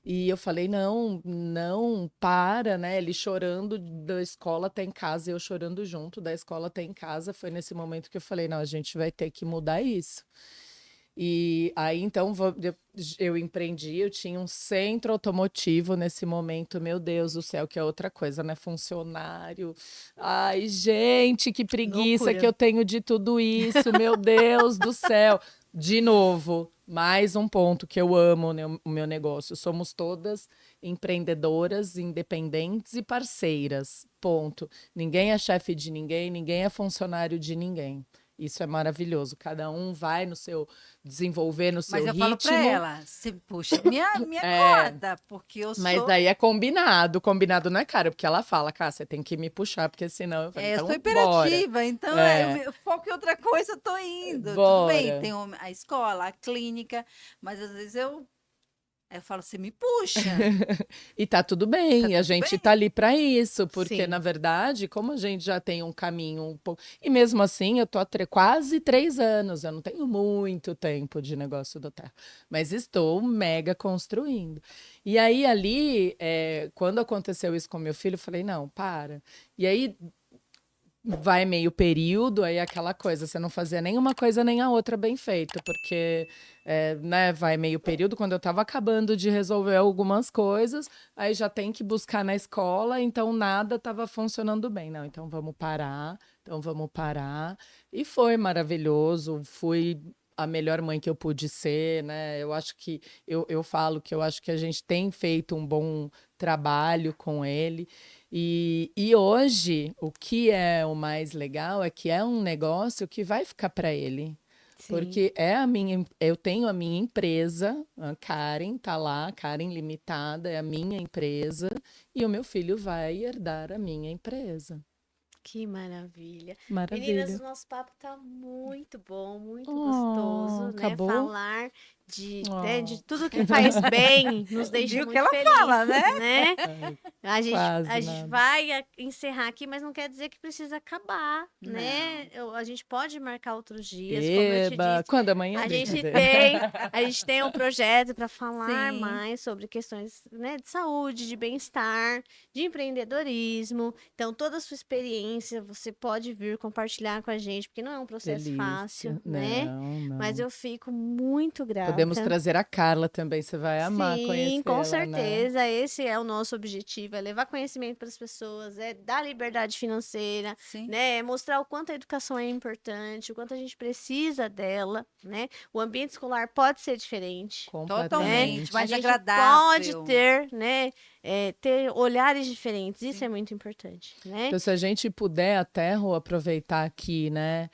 Speaker 2: E eu falei, não, não, para, né? Ele chorando da escola até em casa, eu chorando junto, da escola até em casa. Foi nesse momento que eu falei, não, a gente vai ter que mudar isso. E aí, então, eu empreendi, eu tinha um centro automotivo nesse momento, meu Deus do céu, que é outra coisa, né? Funcionário. Ai, gente, que preguiça que
Speaker 1: Loucura.
Speaker 2: eu tenho de tudo isso, meu Deus do céu. De novo, mais um ponto que eu amo no meu negócio. Somos todas empreendedoras, independentes e parceiras. Ponto. Ninguém é chefe de ninguém, ninguém é funcionário de ninguém. Isso é maravilhoso. Cada um vai no seu desenvolver no
Speaker 3: Mas
Speaker 2: seu
Speaker 3: eu falo para
Speaker 2: ritmo.
Speaker 3: ela, você puxa minha
Speaker 2: É,
Speaker 3: corda, porque eu
Speaker 2: mas
Speaker 3: sou,
Speaker 2: daí é combinado. Combinado não é caro, porque ela fala, cara, você tem que me puxar, porque senão eu falo,
Speaker 3: eu sou
Speaker 2: então bora.
Speaker 3: imperativa, então
Speaker 2: É,
Speaker 3: eu foco em outra coisa, eu tô indo. Tudo bem,
Speaker 2: bora.
Speaker 3: tem a escola, a clínica, mas às vezes aí eu falo, você me puxa,
Speaker 2: E tá tudo
Speaker 3: tá
Speaker 2: bem, a
Speaker 3: tudo
Speaker 2: gente
Speaker 3: bem?
Speaker 2: tá ali para isso, porque na
Speaker 1: Sim.
Speaker 2: verdade, como a gente já tem um caminho um pouco. E mesmo assim, eu tô há quase 3 anos, eu não tenho muito tempo de negócio do terra, mas estou mega construindo. E aí, ali, quando aconteceu isso com meu filho, eu falei: não, para. E aí, vai meio período, aí aquela coisa, você não fazia nenhuma coisa nem a outra bem feita, porque, né, vai meio período, quando eu estava acabando de resolver algumas coisas, aí já tem que buscar na escola, então nada estava funcionando bem. Não, então vamos parar. E foi maravilhoso, fui a melhor mãe que eu pude ser, né? Eu acho que, eu falo que eu acho que a gente tem feito um bom trabalho com ele. E hoje, o que é o mais legal é que é um negócio que vai ficar para ele.
Speaker 1: Sim.
Speaker 2: Porque eu tenho a minha empresa, a Karen tá lá, Karen Limitada é a minha empresa, e o meu filho vai herdar a minha empresa.
Speaker 1: Que maravilha. Meninas,
Speaker 2: Maravilha.
Speaker 1: o nosso papo tá muito bom, muito
Speaker 2: Oh,
Speaker 1: gostoso, né?
Speaker 2: acabou?
Speaker 1: Falar de
Speaker 2: Oh,
Speaker 1: tudo que faz bem nos deixa
Speaker 3: Viu o que
Speaker 1: muito
Speaker 3: ela fala,
Speaker 1: felizes,
Speaker 3: né?
Speaker 1: né?
Speaker 2: ai,
Speaker 1: A
Speaker 2: quase
Speaker 1: gente
Speaker 2: nada.
Speaker 1: vai encerrar aqui, mas não quer dizer que precisa acabar, né?
Speaker 3: Não.
Speaker 1: A gente pode marcar outros dias, como eu te
Speaker 2: Eba,
Speaker 1: disse.
Speaker 2: quando amanhã?
Speaker 1: A gente
Speaker 2: Brincadeira.
Speaker 1: tem, a gente tem um projeto para falar
Speaker 3: Sim,
Speaker 1: mais sobre questões, né, de saúde, de bem-estar, de empreendedorismo. Então, toda a sua experiência você pode vir compartilhar com a gente, porque não é um processo fácil,
Speaker 2: Delícia.
Speaker 1: né?
Speaker 2: Não,
Speaker 1: Mas
Speaker 2: não.
Speaker 1: eu fico muito
Speaker 2: Podemos
Speaker 1: grata.
Speaker 2: trazer a Carla também, você vai amar
Speaker 1: Sim, com
Speaker 2: conhecê-la, né?
Speaker 1: certeza. Esse é o nosso objetivo, é levar conhecimento para as pessoas, é dar liberdade financeira,
Speaker 3: sim.
Speaker 1: né? É mostrar o quanto a educação é importante, o quanto a gente precisa dela, né? O ambiente escolar pode ser diferente, né?
Speaker 3: Totalmente,
Speaker 1: A
Speaker 3: mais
Speaker 2: Completamente.
Speaker 1: gente pode
Speaker 3: agradável.
Speaker 1: ter, né? Ter olhares diferentes. Isso é
Speaker 3: Sim.
Speaker 1: muito importante, né?
Speaker 2: Então, se a gente puder até, Rô, aproveitar aqui, né,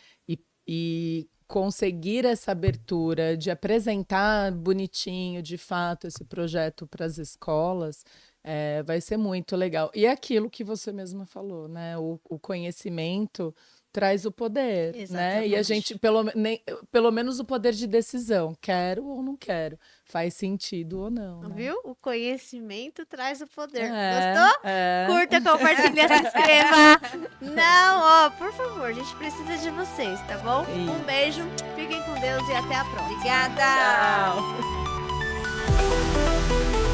Speaker 2: e conseguir essa abertura de apresentar bonitinho, de fato, esse projeto para as escolas, vai ser muito legal. E é aquilo que você mesma falou, né? O conhecimento traz o poder, né? E a
Speaker 1: Exatamente.
Speaker 2: gente, pelo menos o poder de decisão, quero ou não quero, faz sentido ou não, né?
Speaker 1: Viu? O conhecimento traz o poder.
Speaker 2: É,
Speaker 1: Gostou?
Speaker 2: é.
Speaker 1: Curta, compartilha, se inscreva. Não, ó, por favor, a gente precisa de vocês, tá bom? Um
Speaker 2: Isso.
Speaker 1: beijo, fiquem com Deus e até a próxima.
Speaker 3: Obrigada!
Speaker 2: Tchau.